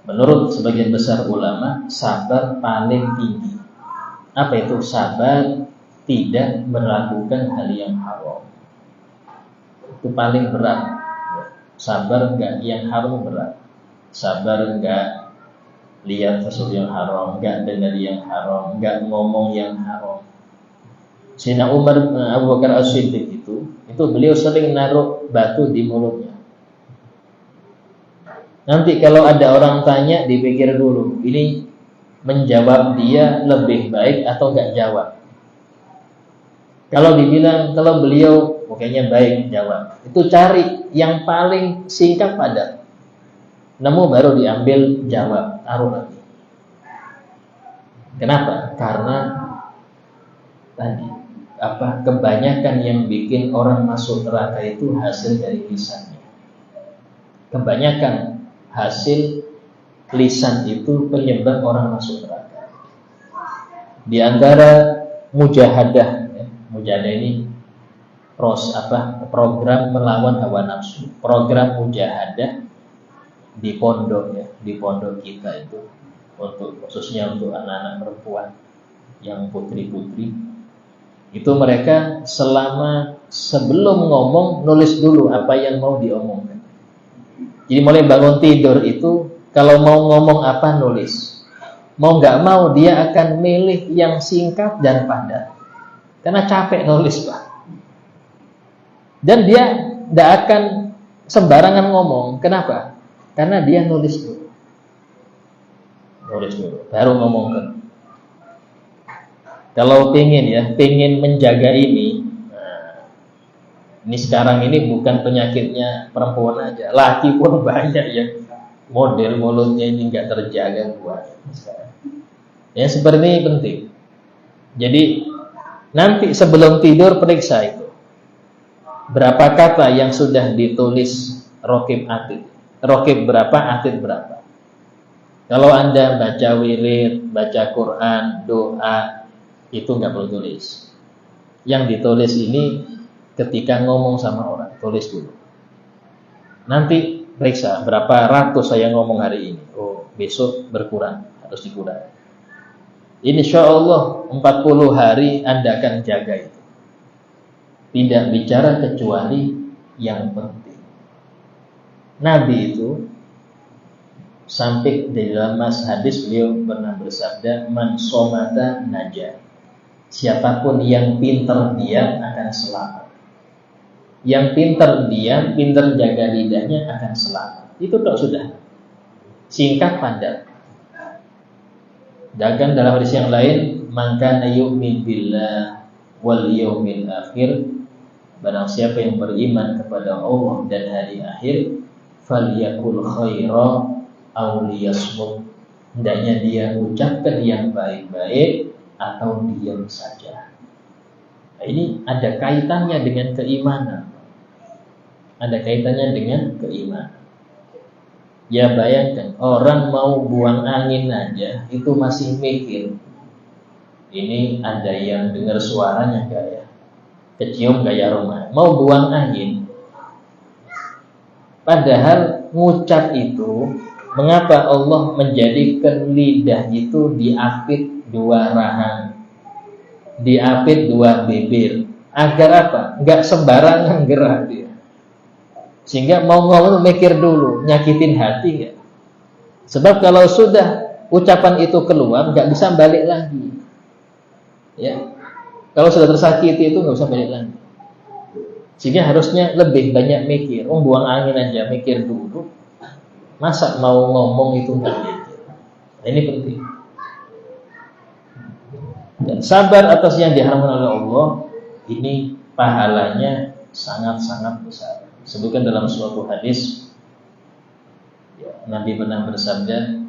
[SPEAKER 1] menurut sebagian besar ulama, sabar paling tinggi. Apa itu sabar? Tidak melakukan hal yang haram. Itu paling berat. Sabar enggak yang haram berat. Sabar enggak lihat sesuatu yang haram, enggak dengar yang haram, enggak ngomong yang haram. Sayyidina Umar Abu Bakar As-Siddiq itu beliau sering naruh batu di mulutnya. Nanti kalau ada orang tanya, dipikir dulu, ini menjawab dia lebih baik atau enggak jawab. Kalau dibilang, kalau beliau pokoknya baik jawab, itu cari yang paling singkat padat. Nemu baru diambil jawab, taruh lagi. Kenapa? Karena tadi kebanyakan yang bikin orang masuk neraka itu hasil dari lisannya. Kebanyakan hasil lisan itu penyebab orang masuk neraka. Di antara mujahadah, ya, mujahadah ini program melawan hawa nafsu, program mujahadah di pondok ya, di pondok kita itu khususnya untuk anak-anak perempuan yang putri-putri. Itu mereka sebelum ngomong nulis dulu apa yang mau diomongkan. Jadi mulai bangun tidur itu kalau mau ngomong apa nulis. Mau nggak mau dia akan milih yang singkat dan padat. Karena capek nulis, Pak. Dan dia tidak akan sembarangan ngomong. Kenapa? Karena dia nulis dulu, baru ngomongkan. Kalau pengen menjaga ini, ini sekarang ini bukan penyakitnya perempuan aja, laki pun banyak ya. Model mulutnya ini nggak terjaga buat sekarang. Ya seperti ini penting. Jadi nanti sebelum tidur periksa itu, berapa kata yang sudah ditulis rokib atid. Rokib berapa, atid berapa. Kalau Anda baca wirid, baca Quran, doa, itu nggak perlu tulis. Yang ditulis ini ketika ngomong sama orang, tulis dulu. Nanti periksa berapa ratus saya ngomong hari ini. Oh, besok berkurang, harus dikurangi. Insya Allah 40 hari Anda akan jaga itu. Tidak bicara kecuali yang penting. Nabi itu sampai di dalam hadis beliau pernah bersabda, man somata najah. Siapapun yang pintar diam akan selamat. Yang pintar diam, pintar jaga lidahnya akan selamat. Itu sudah singkat padat. Dan dalam hadis yang lain, man kana yu'min billah wal yaumil akhir, barang siapa yang beriman kepada Allah dan hari akhir, falyakul khaira aw liyasmut, hendaknya dia ucapkan yang baik-baik atau diam saja. Nah, ini ada kaitannya dengan keimanan. Ada kaitannya dengan keimanan. Ya bayangkan, orang mau buang angin aja itu masih mikir, ini ada yang dengar suaranya gak ya, kecium gak ya rumah, mau buang angin. Padahal ngucap itu Mengapa Allah menjadikan lidah itu diapit 2 rahang, diapit 2 bibir? Agar apa? Enggak sembarangan gerak dia. Sehingga mau ngomong mikir dulu, nyakitin hati enggak? Sebab kalau sudah ucapan itu keluar, enggak bisa balik lagi. Ya. Kalau sudah tersakiti itu enggak bisa balik lagi. Sehingga harusnya lebih banyak mikir. Buang angin aja, mikir dulu. Masa mau ngomong itu enggak mikir? Nah, ini penting. Dan sabar atas yang diharamkan oleh Allah, ini pahalanya sangat-sangat besar. Disebutkan dalam suatu hadis, ya, Nabi pernah bersabda,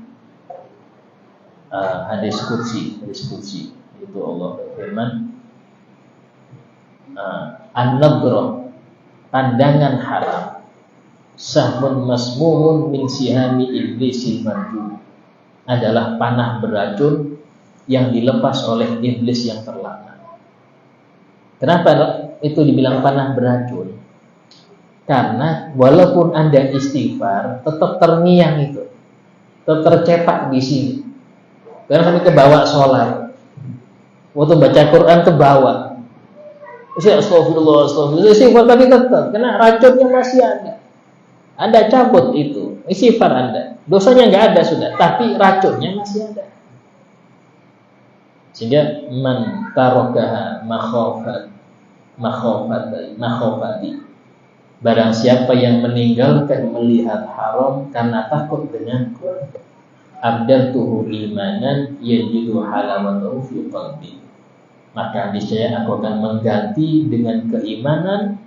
[SPEAKER 1] hadis qudsi, itu Allah berfirman, an-nadra, pandangan haram, sahmun masmumun min sihami iblisil marjum, adalah panah beracun yang dilepas oleh iblis yang terlaknat. Kenapa itu dibilang panah beracun? Karena walaupun Anda istighfar, tetap terngiang itu, tetap tercetak di sini. Karena kami kebawa sholat, waktu baca Quran kebawa, astagfirullah, istighfar tapi tetap, karena racunnya masih ada. Anda cabut itu, istighfar Anda, dosanya nggak ada sudah, tapi racunnya masih ada. Sehingga man tarakaha makhafati, barang siapa yang meninggalkan melihat haram karena takut denganku, abdaltuhu imanan yajidu halawatahu fi qalbi, maka niscaya aku akan mengganti dengan keimanan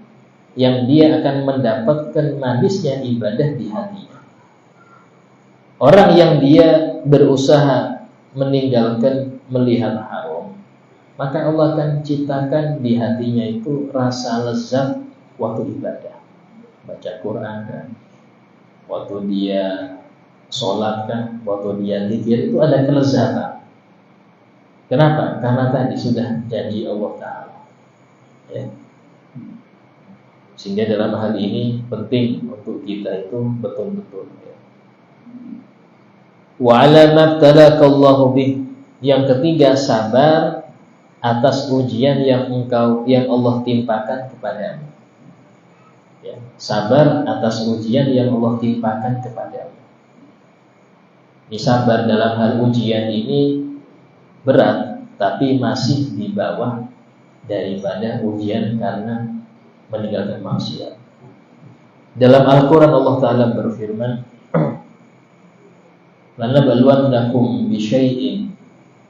[SPEAKER 1] yang dia akan mendapatkan manisnya ibadah di hati. Orang yang dia berusaha meninggalkan melihat haram, maka Allah akan ciptakan di hatinya itu rasa lezat waktu ibadah, baca Quran kan, waktu dia sholat kan, waktu dia zikir itu ada kelezatan. Kenapa? Karena tadi sudah janji Allah Ta'ala, ya. Sehingga dalam hal ini penting untuk kita itu betul-betul, ya. Wa 'ala mabtalakallahu bih, yang ketiga, sabar atas ujian yang Allah timpakan kepadamu. Ya, sabar atas ujian yang Allah timpakan kepadamu. Ini sabar dalam hal ujian ini berat, tapi masih di bawah daripada ujian karena meninggalkan maksiat. Dalam Al-Quran Allah Ta'ala berfirman, lanabluwannakum bisyai'in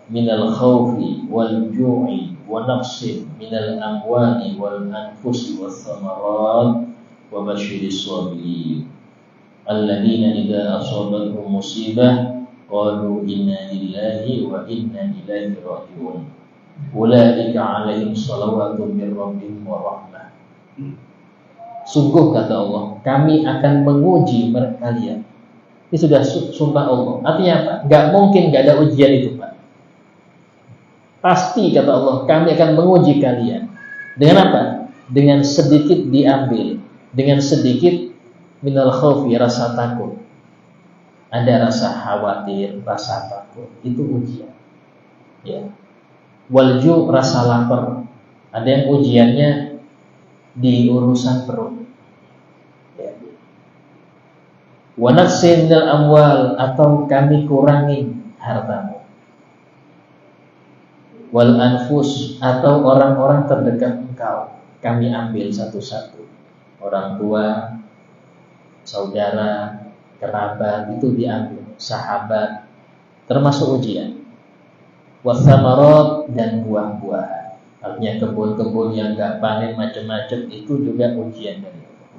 [SPEAKER 1] minal khawfi wal ju'i wa nafsin minal amwali wal anfusi was samarat wa basyiris sabirin alladzina idza asabatuhum musibah qalu inna lillahi wa inna ilaihi raji'un ulaika 'alaihim shalawatun mir rabbihim wa rahmah. Sungguh kata Allah, kami akan menguji kalian. Ini sudah sumpah Allah. Artinya apa? Gak mungkin gak ada ujian itu, Pak. Pasti kata Allah, kami akan menguji kalian. Dengan apa? Dengan sedikit diambil, dengan sedikit minal khawfi, rasa takut. Ada rasa khawatir, rasa takut. Itu ujian, ya. Walju, rasa lapar. Ada yang ujiannya di urusan perut, ya. Wa naqsin minal amwal, atau kami kurangi hartamu. Wal anfus, atau orang-orang terdekat engkau kami ambil satu-satu. Orang tua, saudara, kerabat itu diambil, sahabat, termasuk ujian. Wasamarat, dan buah-buahan. Artinya kebun-kebun yang gak panen macam-macam itu juga ujian dari Allah.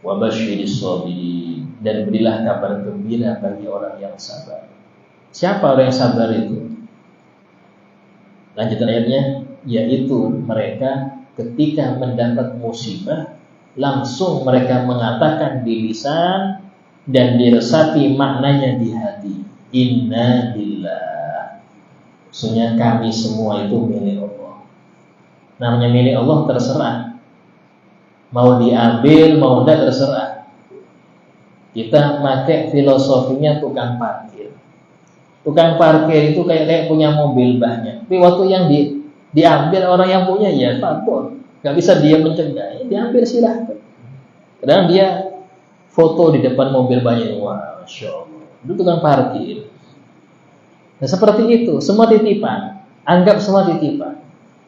[SPEAKER 1] Wa basyiris sabirin, dan berilah kabar gembira bagi orang yang sabar. Siapa orang yang sabar itu? Lanjut ayatnya, yaitu mereka ketika mendapat musibah langsung mereka mengatakan di lisan dan diresapi maknanya di hati, inna lillah, sesungguhnya kami semua itu milik Allah. Namanya milik Allah terserah, mau diambil mau tidak terserah. Kita pakai filosofinya tukang parkir. Tukang parkir itu kayak punya mobil banyak. Tapi waktu yang diambil orang yang punya ya takut. Gak bisa dia mencegah. Diambil silahkan. Kadang dia foto di depan mobil banyak. Wah, Masya Allah. Itu tukang parkir. Nah seperti itu. Semua titipan. Anggap semua titipan.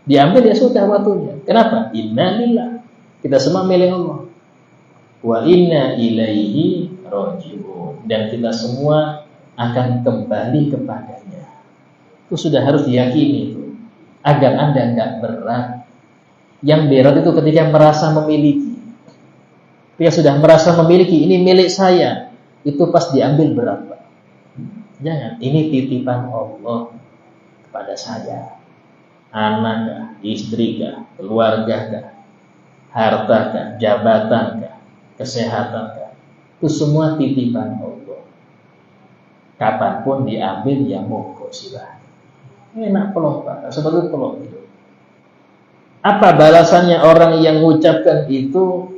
[SPEAKER 1] Diambil ya sudah waktunya. Kenapa? Inna lillah. Kita semua milik Allah. Wa inna ilaihi raji'un. Dan kita semua akan kembali kepadanya. Itu sudah harus diyakini itu. Agar Anda enggak berat. Yang berat itu ketika merasa memiliki. Ketika sudah merasa memiliki, ini milik saya. Itu pas diambil berat, Pak. Jangan, ini titipan Allah kepada saya. Anak kah, istri kah, keluarga kah, harta kah, jabatan kah, kesehatan kah. Itu semua titipan Allah. Kapanpun diambil ya monggo silahkan. Enak pelong Pak, seperti pelong itu. Apa balasannya orang yang mengucapkan itu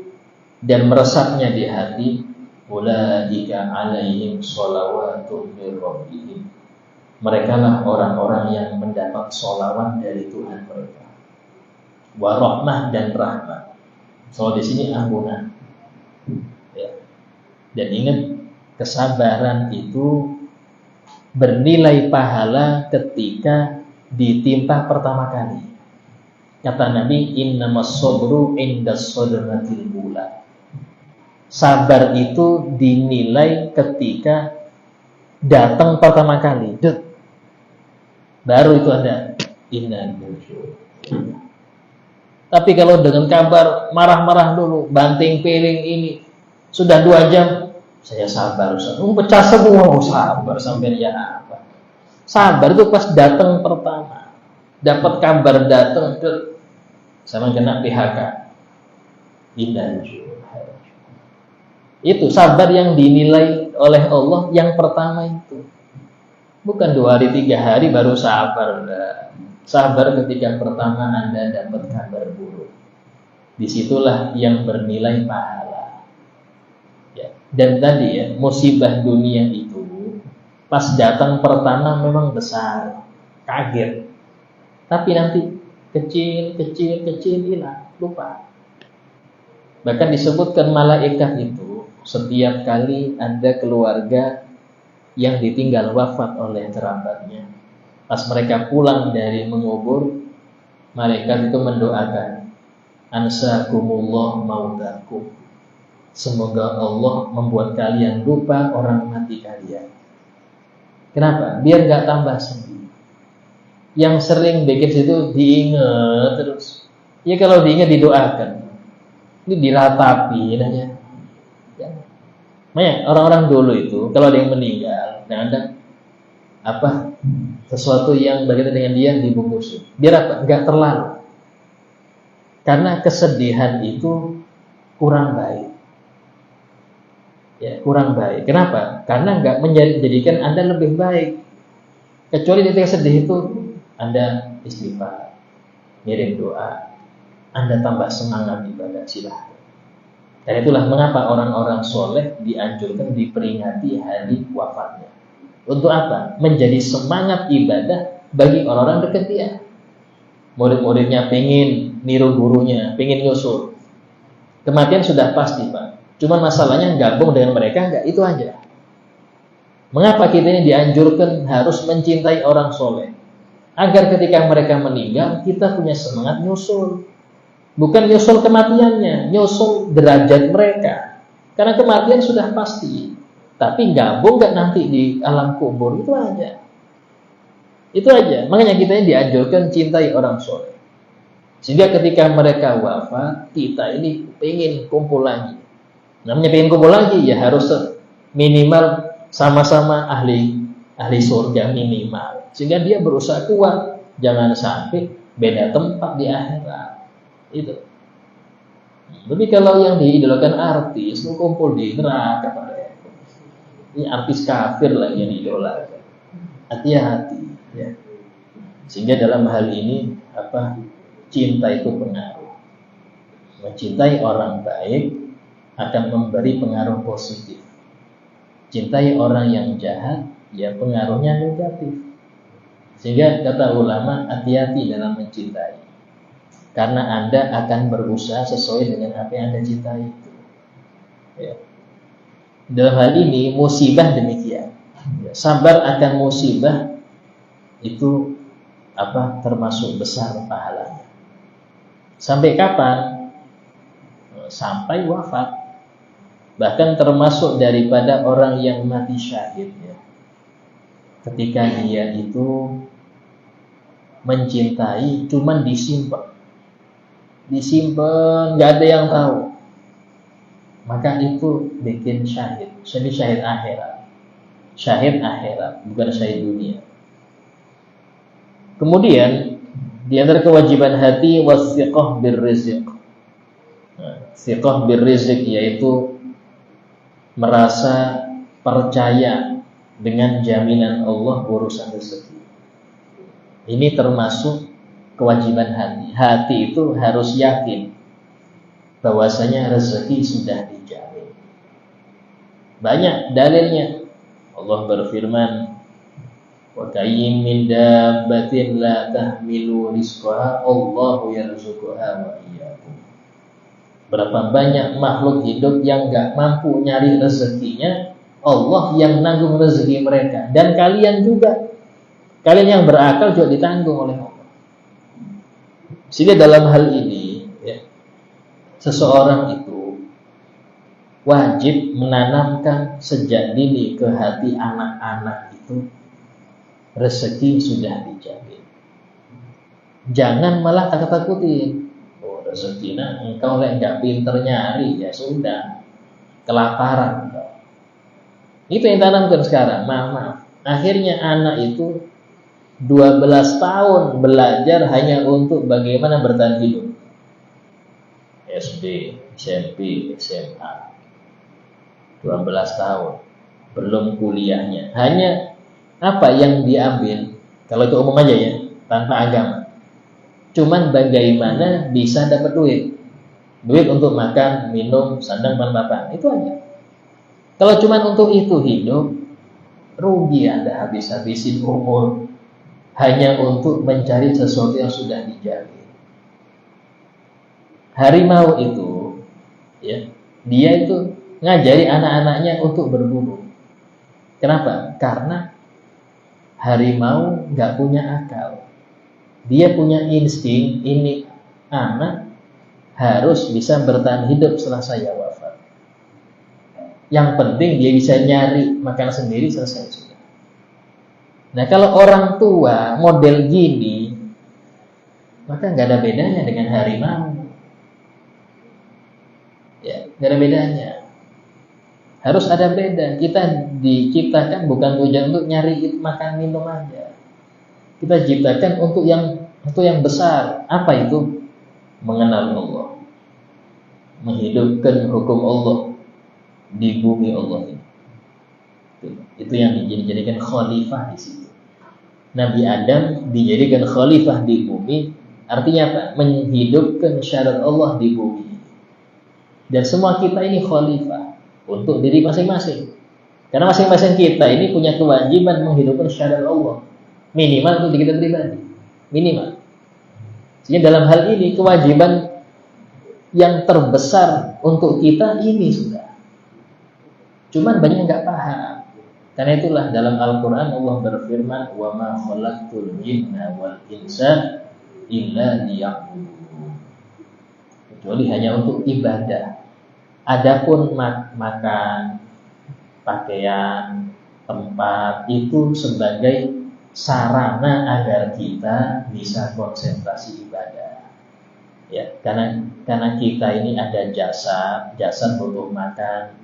[SPEAKER 1] dan meresapnya di hati? Ulaika alaihim sholawatu min rabbihim. Mereka lah orang-orang yang mendapat sholawat dari Tuhan mereka. Wa rahmah dan rahmat. So di sini ampunan. Ya. Dan ingat, kesabaran itu bernilai pahala ketika ditimpa pertama kali. Kata Nabi, innamas sabru indas sadratil ula. Sabar itu dinilai ketika datang pertama kali. Baru itu ada inna. Tapi kalau dengan kabar marah-marah dulu, banting piring ini, sudah 2 jam, saya sabar Ustaz. Pecah semua, sabar sampai ya apa. Sabar itu pas datang pertama. Dapat kabar datang sama kena PHK. Itu sabar yang dinilai oleh Allah yang pertama itu. Bukan 2 hari 3 hari baru sabar. Sabar ketika pertama Anda dapat kabar buruk. Disitulah yang bernilai pahala. Ya. Dan tadi ya, musibah dunia itu pas datang pertama memang besar, kaget. Tapi nanti kecil hilang, lupa. Bahkan disebutkan malaikat itu setiap kali ada keluarga yang ditinggal wafat oleh kerabatnya, pas mereka pulang dari mengubur, malaikat itu mendoakan, ansakumullah mautakum. Semoga Allah membuat kalian lupa orang mati kalian. Kenapa? Biar gak tambah sedih. Yang sering bikin situ diingat terus. Ya kalau diingat didoakan. Ini diratapi aja. Ya. Makanya orang-orang dulu itu kalau ada yang meninggal, kadang sesuatu yang berkaitan dengan dia dibungkus. Biar apa? Enggak terlalu. Karena kesedihan itu kurang baik. Ya, kurang baik. Kenapa? Karena enggak menjadikan Anda lebih baik. Kecuali ketika sedih itu Anda istighfar, ngirim doa, Anda tambah semangat ibadah, silahkan. Dan itulah mengapa orang-orang soleh dianjurkan diperingati hari wafatnya. Untuk apa? Menjadi semangat ibadah bagi orang-orang dekat dia. Murid-muridnya pengen niru gurunya, pengen nyusul. Kematian sudah pasti Pak. Cuman masalahnya gabung dengan mereka enggak, itu aja. Mengapa kita ini dianjurkan harus mencintai orang soleh? Agar ketika mereka meninggal, kita punya semangat nyusul. Bukan nyusul kematiannya, nyusul derajat mereka. Karena kematian sudah pasti. Tapi gabung gak nanti di alam kubur, itu aja. Itu aja. Makanya kita ini dianjurkan cintai orang soleh. Sehingga ketika mereka wafat, kita ini pengen kumpul lagi. Namanya pengen kumpul lagi, ya harus minimal sama-sama ahli surga minimal. Sehingga dia berusaha kuat, jangan sampai beda tempat di akhirat. Itu. Tapi kalau yang diidolakan artis, kumpul di neraka pada ini artis kafir lagi yang diidolakan. Hati-hati. Ya. Sehingga dalam hal ini cinta itu pengaruh. Mencintai orang baik akan memberi pengaruh positif. Cintai orang yang jahat, ya pengaruhnya negatif. Sehingga kata ulama, hati-hati dalam mencintai. Karena Anda akan berusaha sesuai dengan apa yang Anda cintai itu. Ya. Dalam hal ini musibah demikian. Ya, sabar akan musibah itu termasuk besar pahalanya. Sampai kapan? Sampai wafat. Bahkan termasuk daripada orang yang mati syahid ya. Ketika dia itu mencintai cuman disimpan, nggak ada yang tahu, maka itu bikin syahid. Jadi syahid akhirat, bukan syahid dunia. Kemudian di antara kewajiban hati wasiqah birrizq. Siqah birrizq yaitu merasa percaya dengan jaminan Allah urusan rezeki. Ini termasuk kewajiban hati. Hati itu harus yakin bahwasanya rezeki sudah dijamin. Banyak dalilnya. Allah berfirman, "Wa kayyin min dabbatin la tahmilu rizqaha Allahu yarzuquha wa iyyakum." Berapa banyak makhluk hidup yang gak mampu nyari rezekinya, Allah yang nanggung rezeki mereka. Dan kalian juga, kalian yang berakal juga ditanggung oleh Allah. Sehingga dalam hal ini ya, seseorang itu wajib menanamkan sejak dini ke hati anak-anak itu rezeki sudah dijamin. Jangan malah takut-takutin. Rezeki engkau nggak pinter nyari ya sudah kelaparan. Itu yang tanamkan sekarang. Maaf. Akhirnya anak itu 12 tahun belajar hanya untuk bagaimana bertahan hidup. SD, SMP, SMA. 12 tahun. Belum kuliahnya. Hanya apa yang diambil? Kalau itu umum aja ya, tanpa agama. Cuman bagaimana bisa dapat duit untuk makan, minum, sandang, papan, itu aja. Kalau cuman untuk itu hidup, rugi Anda habis-habisin umur hanya untuk mencari sesuatu yang sudah dijamin. Harimau itu, ya, dia itu ngajari anak-anaknya untuk berburu. Kenapa? Karena harimau nggak punya akal. Dia punya insting, ini anak harus bisa bertahan hidup setelah saya wafat. Yang penting dia bisa nyari makan sendiri, selesai sudah. Nah kalau orang tua model gini, maka nggak ada bedanya dengan harimau. Ya, nggak ada bedanya. Harus ada beda. Kita diciptakan bukan tujuan untuk nyari makan minum aja. Kita ciptakan untuk yang besar. Apa itu? Mengenal Allah, menghidupkan hukum Allah di bumi Allah ini. Itu yang dijadikan khalifah di situ. Nabi Adam dijadikan khalifah di bumi, artinya apa? Menghidupkan syariat Allah di bumi. Dan semua kita ini khalifah untuk diri masing-masing. Karena masing-masing kita ini punya kewajiban menghidupkan syariat Allah. Minimal untuk diri kita pribadi. Minimal. Sehingga dalam hal ini kewajiban yang terbesar untuk kita ini sudah. Cuman banyak yang nggak paham. Karena itulah dalam Al-Quran Allah berfirman, "Wa ma khalaqtul jinna wal insa illa liya'budun." Kecuali hanya untuk ibadah. Adapun makan, pakaian, tempat itu sebagai sarana agar kita bisa konsentrasi ibadah. Ya, karena kita ini ada jasad butuh makan,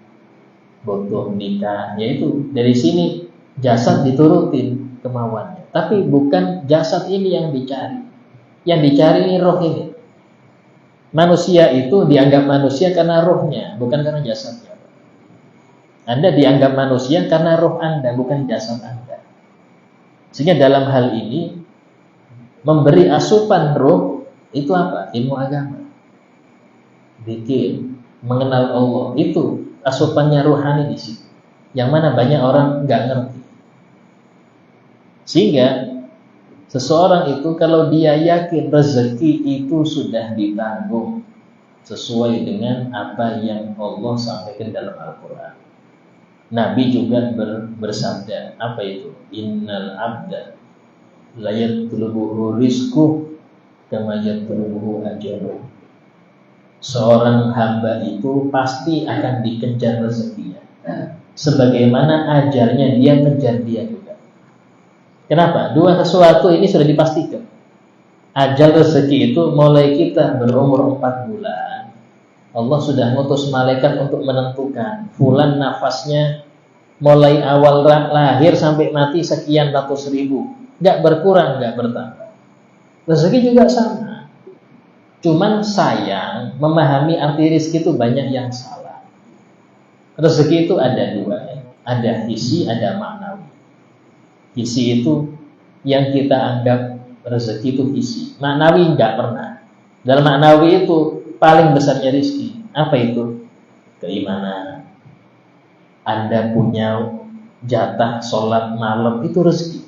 [SPEAKER 1] butuh nikah, yaitu dari sini jasad diturutin kemauannya. Tapi bukan jasad ini yang dicari. Yang dicari ini roh ini. Manusia itu dianggap manusia karena rohnya, bukan karena jasadnya. Anda dianggap manusia karena roh Anda, bukan jasad Anda. Sehingga dalam hal ini memberi asupan roh itu apa? Ilmu agama. Zikir, mengenal Allah, itu asupannya rohani di situ. yang mana banyak orang nggak ngerti. Sehingga seseorang itu kalau dia yakin rezeki itu sudah ditanggung sesuai dengan apa yang Allah sampaikan dalam Al-Quran. Nabi juga bersabda, apa itu? Innal abda la yatlubuhu rizquh kama yatlubuhu ajaluh. Seorang hamba itu pasti akan dikejar rezekinya, sebagaimana ajalnya dia kejar dia juga. Kenapa? Dua sesuatu ini sudah dipastikan. Ajal rezeki itu mulai kita berumur 4 bulan. Allah sudah ngutus malaikat untuk menentukan fulan nafasnya mulai awal lahir sampai mati sekian ratus ribu, nggak berkurang, nggak bertambah. Rezeki juga sama. Cuman sayang memahami arti rezeki itu banyak yang salah. Rezeki itu ada dua, ada hissi, ada maknawi. Hissi itu yang kita anggap rezeki itu hissi, maknawi nggak pernah. Dalam maknawi itu paling besarnya rezeki. Apa itu? Keimanan. Anda punya jatah sholat malam, itu rezeki.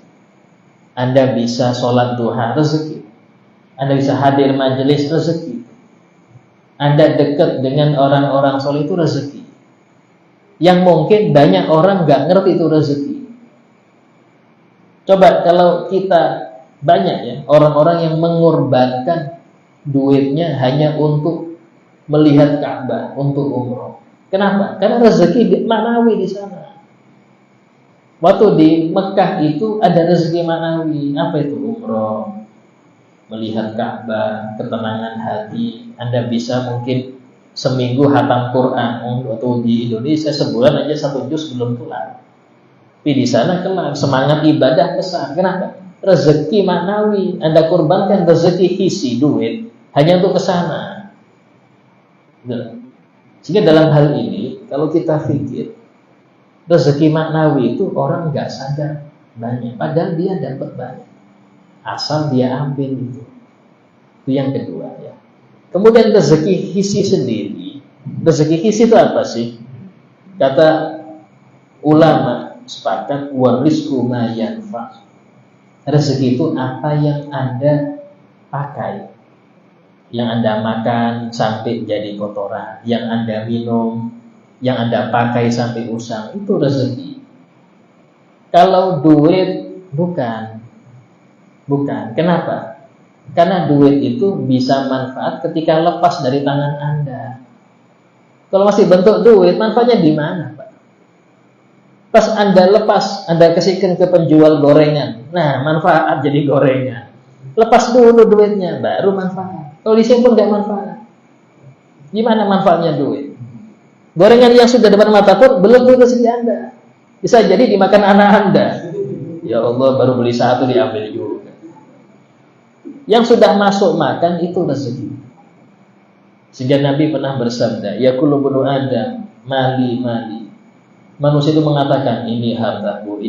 [SPEAKER 1] Anda bisa sholat duha, rezeki. Anda bisa hadir majelis, rezeki. Anda dekat dengan orang-orang soleh, itu rezeki. Yang mungkin banyak orang nggak ngerti itu rezeki. Coba kalau kita banyak ya orang-orang yang mengorbankan duitnya hanya untuk melihat Ka'bah, untuk umroh. Kenapa? Karena rezeki maknawi di sana. Waktu di Mekah itu ada rezeki maknawi. Apa itu? Umroh, melihat Ka'bah, ketenangan hati. Anda bisa mungkin seminggu hatam Quran. Waktu di Indonesia sebulan aja 1 juz belum kelar. Tapi di sana kelar, semangat ibadah besar. Kenapa? Rezeki maknawi. Anda korbankan rezeki hissi, duit, hanya untuk ke sana. Sehingga dalam hal ini, kalau kita pikir rezeki maknawi itu orang nggak sadar banyak, padahal dia dapat banyak, asal dia ambil itu. Itu yang kedua ya. Kemudian rezeki hissi sendiri. Rezeki hissi itu apa sih? Kata ulama sepakat, warizqu ma yanfa. Rezeki itu apa yang Anda pakai, yang Anda makan sampai jadi kotoran, yang Anda minum, yang Anda pakai sampai usang, itu rezeki. Kalau duit bukan. Kenapa? Karena duit itu bisa manfaat ketika lepas dari tangan Anda. Kalau masih bentuk duit, manfaatnya di mana, Pak? Pas Anda lepas, Anda kasihkan ke penjual gorengan. Nah, manfaat jadi gorengan. Lepas dulu duitnya, baru manfaat. Kalau disimpan nggak manfaat. Gimana manfaatnya duit? Gorengan yang sudah depan mata pun belum tentu rezeki Anda. Bisa jadi dimakan anak Anda. Ya Allah, baru beli 1 diambil juga. Yang sudah masuk makan itu rezeki. Sehingga Nabi pernah bersabda, yaqulu ibnu Adam, mali. Manusia itu mengatakan, ini hartaku.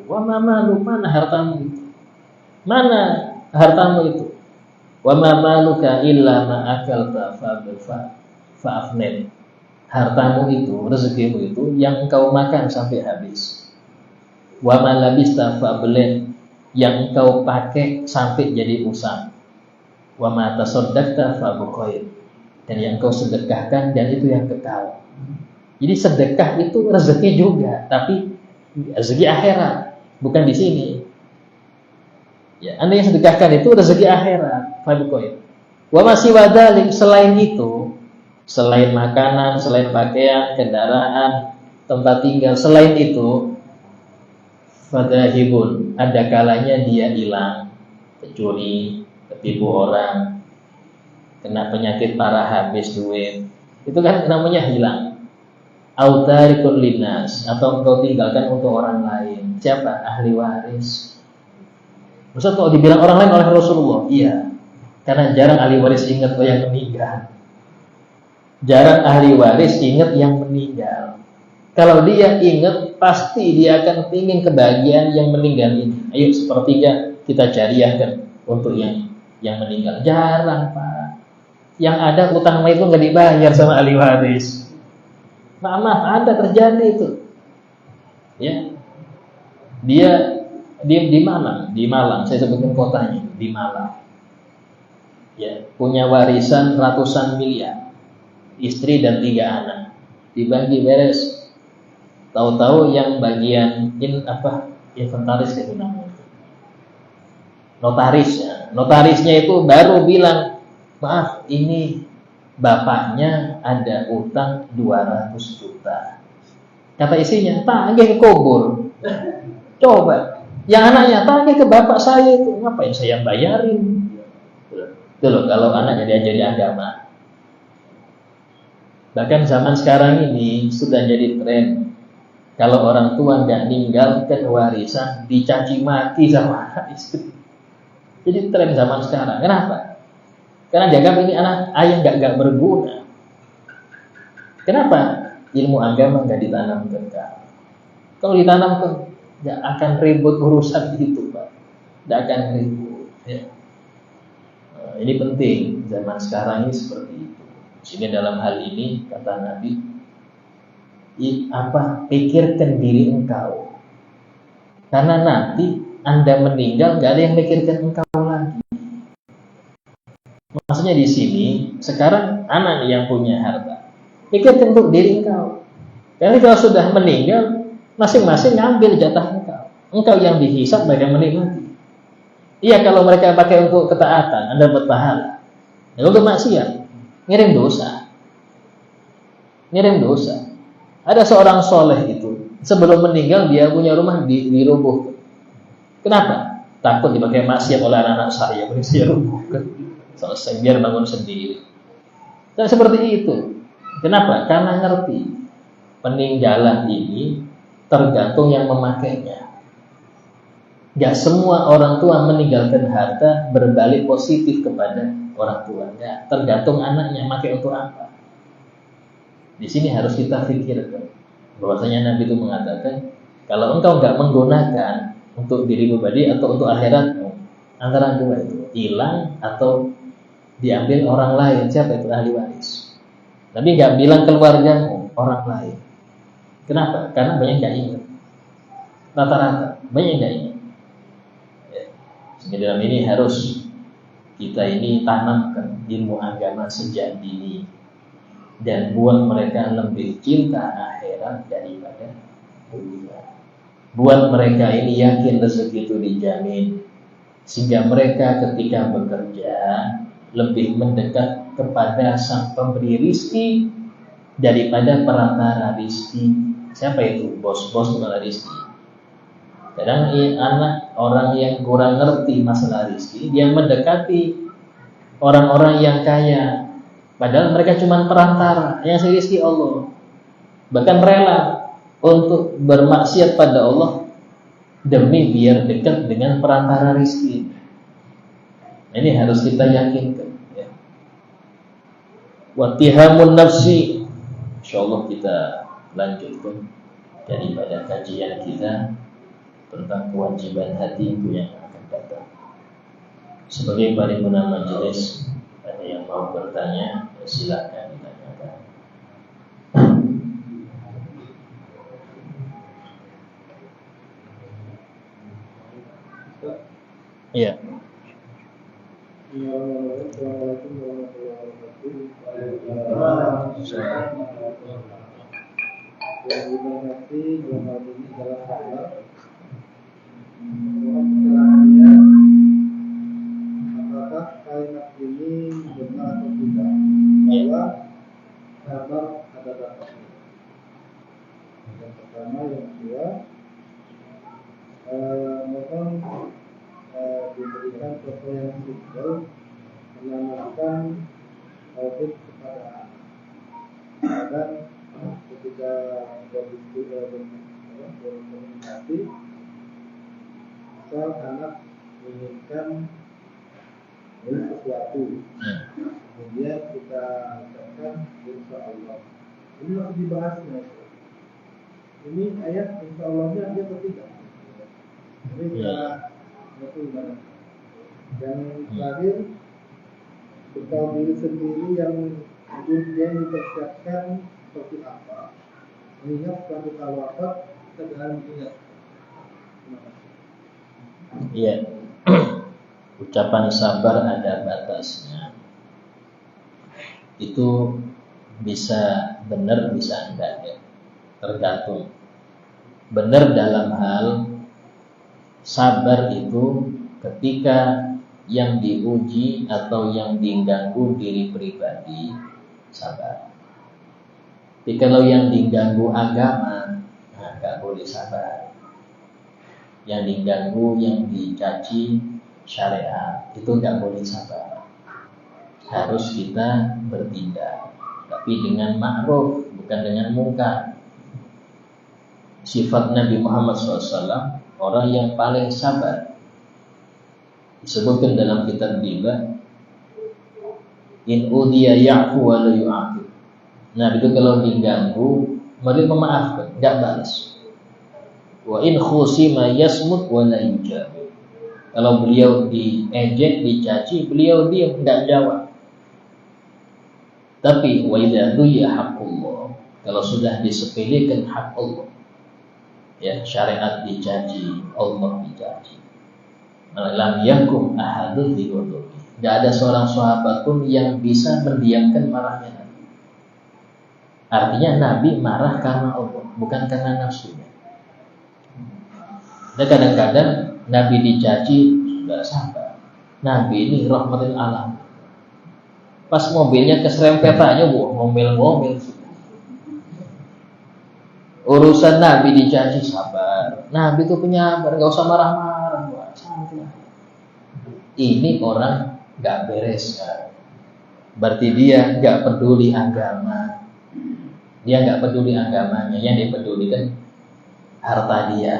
[SPEAKER 1] Wa ma malu, mana hartamu itu? Mana hartamu itu? Wa ma maluka illa ma akalta fa'afnid. Hartamu itu, rezekimu itu yang engkau makan sampai habis. Wa ma labista fa'ablin, yang engkau pakai sampai jadi usang. Wa ma tasaddaqta fa'buqain, dan yang engkau sedekahkan dan itu yang kekal. Jadi sedekah itu rezeki juga, tapi rezeki akhirat, bukan di sini. Ya, Anda yang sedekahkan itu rezeki akhirat, fa'buqain. Wa ma siwa dzalik, selain itu, selain makanan, selain pakaian, kendaraan, tempat tinggal, selain itu, fadahibun, ada kalanya dia hilang, kecuri, ketipu orang, kena penyakit parah, habis duit, itu kan namanya hilang. Autarikun linas, atau engkau tinggalkan untuk orang lain. Siapa? Ahli waris. Maksud kalau dibilang orang lain oleh Rasulullah, iya, karena jarang ahli waris ingat yang meninggal. Jarang ahli waris ingat yang meninggal. Kalau dia ingat, pasti dia akan ingin kebahagiaan yang meninggal ini. Ayo sepertiga kita jariahkan untuk yang meninggal. Jarang, Pak. Yang ada utang itu nggak dibayar sama ahli waris. Maaf, ada terjadi itu. Ya, dia di Malang, saya sebutkan kotanya, di Malang. Ya, punya warisan ratusan miliar, istri dan 3 anak, dibagi beres. Tahu-tahu yang bagian inventaris itu namanya, notarisnya itu baru bilang, maaf, ini bapaknya ada utang 200 juta. Kata istrinya, tagih ke kubur. Coba, yang anaknya tagih ke bapak saya itu, ngapain saya bayarin? Itu loh, kalau anaknya diajari agama. Bahkan zaman sekarang ini sudah jadi tren, kalau orang tua nggak ninggalkan warisan, dicaci maki sama anak istri. Jadi tren zaman sekarang. Kenapa? Karena dianggap ini anak ayah nggak berguna. Kenapa? Ilmu agama nggak ditanamkan kan? Kalau ditanamkan, nggak akan ribut urusan itu, Pak. Nggak akan ribut. Ya. Ini penting zaman sekarang ini seperti itu. Sehingga dalam hal ini kata Nabi, pikirkan diri engkau, karena nanti Anda meninggal nggak ada yang mikirkan engkau lagi. Maksudnya di sini sekarang anak yang punya harta, pikirkan untuk diri engkau. Karena kalau sudah meninggal, masing-masing ngambil jatah engkau. Engkau yang dihisab, mereka menikmati. Iya, kalau mereka pakai untuk ketaatan, Anda dapat pahala. Kalau untuk maksiat, ngirim dosa. Ada seorang soleh itu, sebelum meninggal dia punya rumah dirubuhkan. Kenapa? Takut dipakai maksiat oleh anak-anak saya, mending saya rubuhkan. Selesai, biar bangun sendiri. Dan seperti itu. Kenapa? Karena ngerti peninggalan ini tergantung yang memakainya. Gak semua orang tua meninggalkan harta berbalik positif kepada orang tuanya. Tergantung anaknya pakai untuk apa. Di sini harus kita pikirkan bahwasanya Nabi itu mengatakan, kalau engkau nggak menggunakan untuk diri pribadi atau untuk akhiratmu, antara dua itu hilang atau diambil orang lain. Siapa itu? Ahli waris. Tapi nggak bilang keluargamu, orang lain. Kenapa? Karena banyak nggak ingat. Rata-rata banyak nggak ingat. Sehingga dalam ini harus kita ini tanamkan ilmu agama sejak dini dan buat mereka lebih cinta akhirat daripada dunia. Buat mereka ini yakin rezeki itu dijamin, sehingga mereka ketika bekerja lebih mendekat kepada sang pemberi rizki daripada perantara rizki. Siapa itu? Bos-bos pengelola rizki. Kadang anak orang yang kurang ngerti masalah rizki, dia mendekati orang-orang yang kaya, padahal mereka cuma perantara, yang rizki Allah. Bahkan rela untuk bermaksiat pada Allah demi biar dekat dengan perantara rizki. Ini harus kita yakinkan. Ya. Wattihamun nafsi. InsyaAllah kita lanjutkan daripada kajian kita tentang kewajiban hati itu yang akan datang. Sebagai paripurna majelis, ada yang mau bertanya, silakan ditanyakan. Iya.
[SPEAKER 2] Assalamualaikum warahmatullahi wabarakatuh. Yang dimengerti dalam ini dalam sahabat. Pertanyaannya, apakah kalimat ini benar atau tidak bahwa sabar ada batasnya? Yang pertama, yang kedua, mohon diberikan contoh yang simpel menanamkan tauhid kepada anak. Dan ketika berkomunikasi, asal anak menginginkan sesuatu, kemudian kita ucapkan insya Allah. Ini harus dibahasnya. Ini ayat insya Allahnya ada atau tidak? Ini itu gimana? Yang terakhir, bekal diri sendiri yang dipersiapkan seperti apa? Mengingat setelah kita wafat,
[SPEAKER 1] Iya. Ucapan sabar ada batasnya. Itu bisa benar, bisa enggak ya. Tergantung. Benar dalam hal sabar itu ketika yang diuji atau yang diganggu diri pribadi, sabar. Tapi kalau yang diganggu agama, nah nggak boleh sabar. Yang diganggu, yang dicaci syariat, itu nggak boleh sabar. Harus kita bertindak, tapi dengan ma'ruf, bukan dengan mungkar. Sifat Nabi Muhammad SAW, orang yang paling sabar. Disebutkan dalam kitab Ghibah, in udiya ya'fu wa la yu'aqib. Nah, itu kalau diganggu, mari memaafkan, enggak balas. Wa in khusima yasmut wa la yujab. Kalau beliau diejek, dicaci, beliau diam, enggak jawab. Tapi wa idza duya haqqullah, kalau sudah disepelekan hak Allah, ya syariat dicaci, Allah dicaci. Lam yakum ahadun bighadabi. Enggak ada seorang sahabat pun yang bisa mendiamkan marahnya Nabi. Artinya Nabi marah karena Allah, bukan karena nafsunya. Dan kadang-kadang Nabi dicaci sudah sabar. Nabi ini rahmatul alam. Pas mobilnya keserempet aja, ngomel-ngomel. Urusan Nabi dicaci sabar. Nabi itu penyabar, nggak usah marah-marah. Santai. Ini orang nggak beres. Berarti dia nggak peduli agama. Dia nggak peduli agamanya. Yang dia pedulikan harta dia.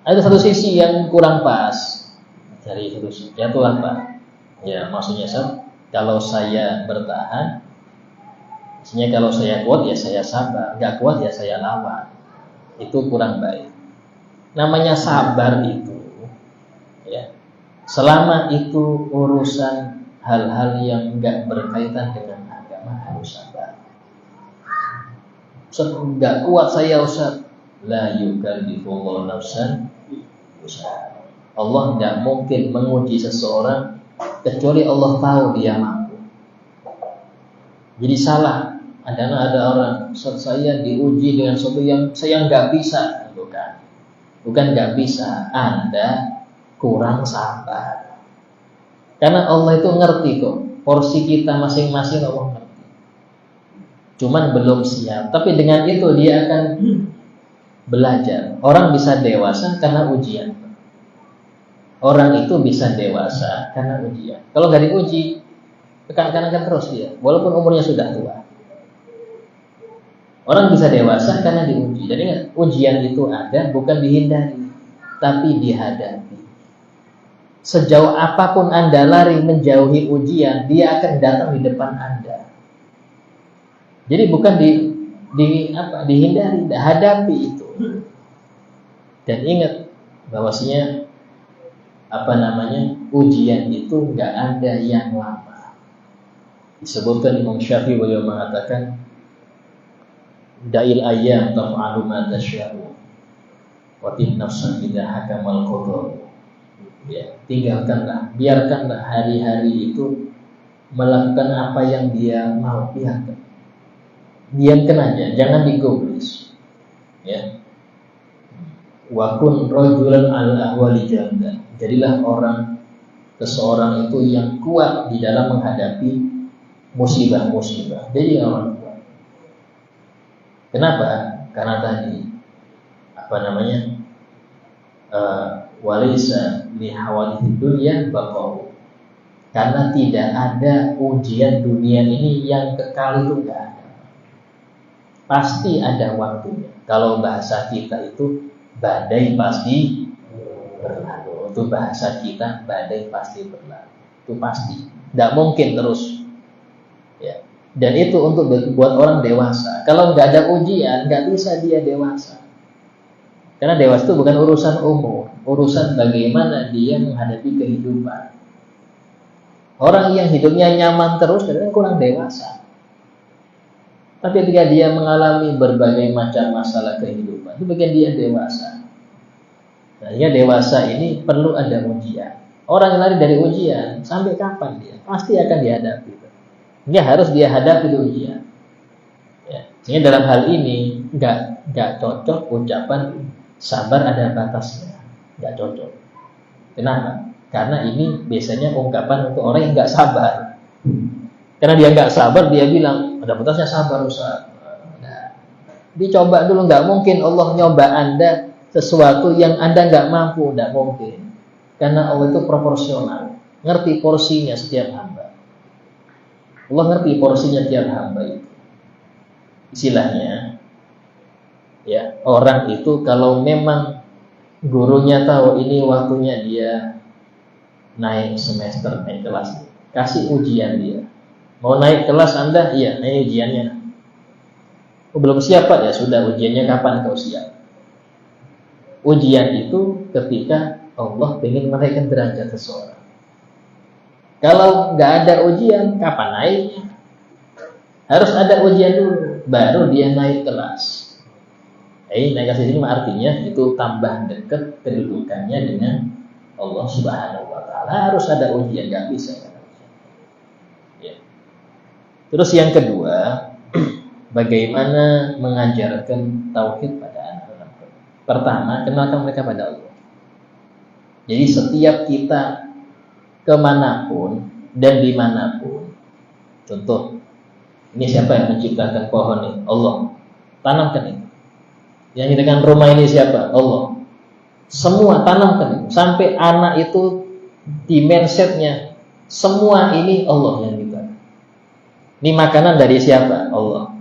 [SPEAKER 1] Ada satu sisi yang kurang pas. Dari satu sisi, ya itulah Pak. Ya maksudnya kalau saya bertahan, maksudnya kalau saya kuat ya saya sabar, nggak kuat ya saya lawan. Itu kurang baik. Namanya sabar itu, ya, selama itu urusan hal-hal yang nggak berkaitan dengan agama harus sabar. Ustaz, nggak kuat saya Ustaz. La yukallifullahu nafsan usaha. Allah nggak mungkin menguji seseorang kecuali Allah tahu dia mampu. Jadi salah. Ada orang, Ustaz saya diuji dengan sesuatu yang saya nggak bisa, bukan nggak bisa, Anda kurang sabar. Karena Allah itu ngerti kok, porsi kita masing-masing Allah ngerti. Cuman belum siap. Tapi dengan itu dia akan belajar. Orang bisa dewasa karena ujian. Orang itu bisa dewasa karena ujian. Kalau nggak diuji, akan terus dia, walaupun umurnya sudah tua. Orang bisa dewasa karena diuji. Jadi ingat, ujian itu ada bukan dihindari, tapi dihadapi. Sejauh apapun Anda lari menjauhi ujian, dia akan datang di depan Anda. Jadi bukan dihindari, hadapi itu. Dan ingat bahwasanya ujian itu nggak ada yang lama. Disebutkan Imam Syafi'i beliau mengatakan, da'il ayyam taf'alu ma tasya'u wa tin nafsan idza hakamal qadar. Ya, tinggalkanlah, biarkanlah hari-hari itu melakukan apa yang dia mau, biarkan. Diamkan aja, jangan digubris. Ya. Wa kun rajulan al-ahwali janda. Jadilah seseorang itu yang kuat di dalam menghadapi musibah-musibah. Jadi orang kuat. Kenapa? Karena tadi walaysa li hawadithid dunya baqa'u. Karena tidak ada ujian dunia ini yang kekal, itu enggak ada. Pasti ada waktunya. Kalau bahasa kita itu badai pasti berlalu. Itu bahasa kita, badai pasti berlalu. Itu pasti. Tidak mungkin terus. Ya. Dan itu untuk buat orang dewasa. Kalau nggak ada ujian, nggak bisa dia dewasa. Karena dewasa itu bukan urusan umur, urusan bagaimana dia menghadapi kehidupan. Orang yang hidupnya nyaman terus, kadang kurang dewasa. Tapi ketika dia mengalami berbagai macam masalah kehidupan, itu bagian dia dewasa. Nah, ya dewasa ini perlu ada ujian. Orang yang lari dari ujian, sampai kapan dia? Pasti akan dihadapi. Ini harus dia hadapi ujian. Ya. Sehingga dalam hal ini nggak cocok ucapan sabar ada batasnya, nggak cocok. Kenapa? Karena ini biasanya ungkapan untuk orang yang nggak sabar. Karena dia nggak sabar, dia bilang ada batasnya sabar Ustaz. Nah, dicoba dulu, nggak mungkin Allah nyoba Anda sesuatu yang Anda nggak mampu, nggak mungkin. Karena Allah itu proporsional, ngerti porsinya setiap hamba. Allah ngerti porsinya setiap hamba itu. Istilahnya, ya orang itu kalau memang gurunya tahu ini waktunya dia naik semester, naik kelas, kasih ujian dia. Mau naik kelas Anda, iya, ini ujiannya. Oh, belum siap Pak, ya sudah, ujiannya kapan kau siap? Ujian itu ketika Allah ingin menaikkan derajat seseorang. Kalau nggak ada ujian, kapan naiknya? Harus ada ujian dulu, baru dia naik kelas. Naik kelas ini artinya itu tambah dekat kedudukannya dengan Allah Subhanahu Wa Taala. Harus ada ujian, nggak bisa. Terus yang kedua, bagaimana mengajarkan tauhid pada anak-anak. Pertama, kenalkan mereka pada Allah. Jadi setiap kita kemanapun dan dimanapun, contoh, ini siapa yang menciptakan pohon ini? Allah. Tanamkan itu. Yang dengan rumah ini siapa? Allah. Semua tanamkan itu. Sampai anak itu di mindsetnya, semua ini Allah yang kita. Ini makanan dari siapa? Allah.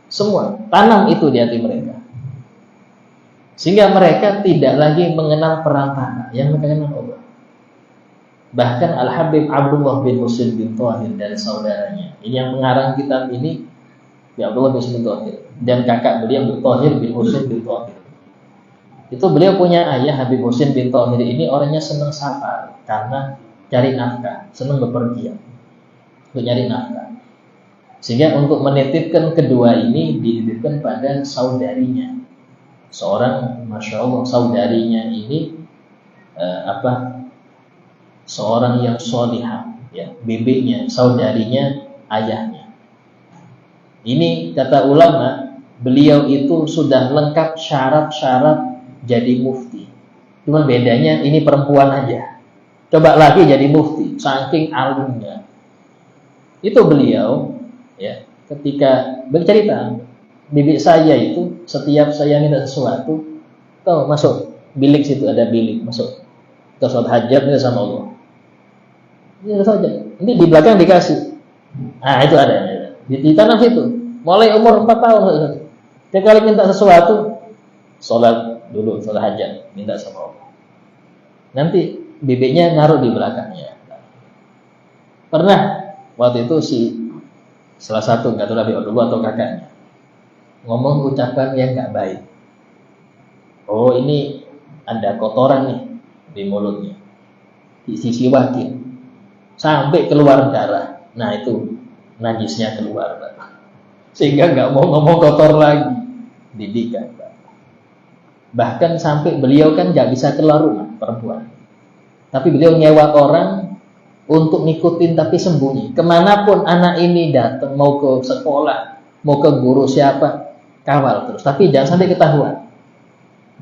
[SPEAKER 1] Semua tanam itu di hati mereka, sehingga mereka tidak lagi mengenal perantara, yang mengenal Allah. Bahkan Al-Habib Abdullah bin Husain bin Thahir dan saudaranya, ini yang mengarang kitab ini, ya Abdullah bin Husain bin Thahir, dan kakak beliau Thahir bin Husain bin Thahir. Itu beliau punya ayah Habib Husain bin Thahir ini orangnya senang safar karena cari nafkah, senang bepergian untuk nyari nafkah. Sehingga untuk menitipkan kedua ini dititipkan pada saudarinya. Seorang, masya Allah, saudarinya ini seorang yang sholihah, ya, bibiknya, saudarinya, ayahnya. Ini kata ulama, beliau itu sudah lengkap syarat-syarat jadi mufti. Cuma bedanya ini perempuan aja. Coba lagi jadi mufti, saking alimnya. Itu beliau. Ya, ketika bercerita, bibi saya itu setiap saya minta sesuatu, tahu masuk bilik situ ada bilik, masuk ke sholat hajat minta sama Allah. Ini saja. Ini di belakang dikasih. Nah itu ada. Di tanah situ. Mulai umur 4 tahun. Dia kali minta sesuatu, sholat dulu, sholat hajat, minta sama Allah. Nanti bibiknya naruh di belakangnya. Pernah waktu itu salah satu, nggak tahu Habib Abdullah atau kakaknya, ngomong ucapan yang nggak baik. Oh ini ada kotoran nih di mulutnya, di sisi wakil, sampai keluar darah. Nah itu najisnya keluar, sehingga nggak mau ngomong kotor lagi. Didikan, bahkan sampai beliau kan nggak bisa keluar rumah perempuan, tapi beliau nyewa orang untuk ngikutin tapi sembunyi. Kemanapun anak ini datang, mau ke sekolah, mau ke guru siapa, kawal terus. Tapi jangan sampai ketahuan.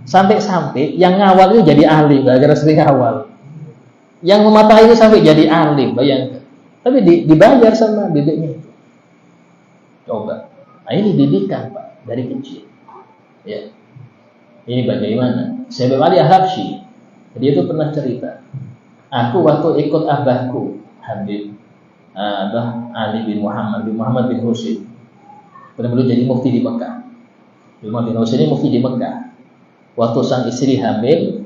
[SPEAKER 1] Sampai-sampai yang ngawal itu jadi ahli, gara-gara sering ngawal. Yang mematahi itu sampai jadi ahli, bayangkan. Tapi dibayar sama bibiknya itu. Coba. Nah ini didikan Pak, dari kecil. Ya. Ini bagaimana? Syekh Ali Al-Habsyi, dia itu pernah cerita. Aku waktu ikut abahku Habib Ali bin Muhammad bin Husain, benar-benar jadi mufti di Mekah. Muhammad bin Husain ini mufti di Mekah. Waktu sang istri hamil,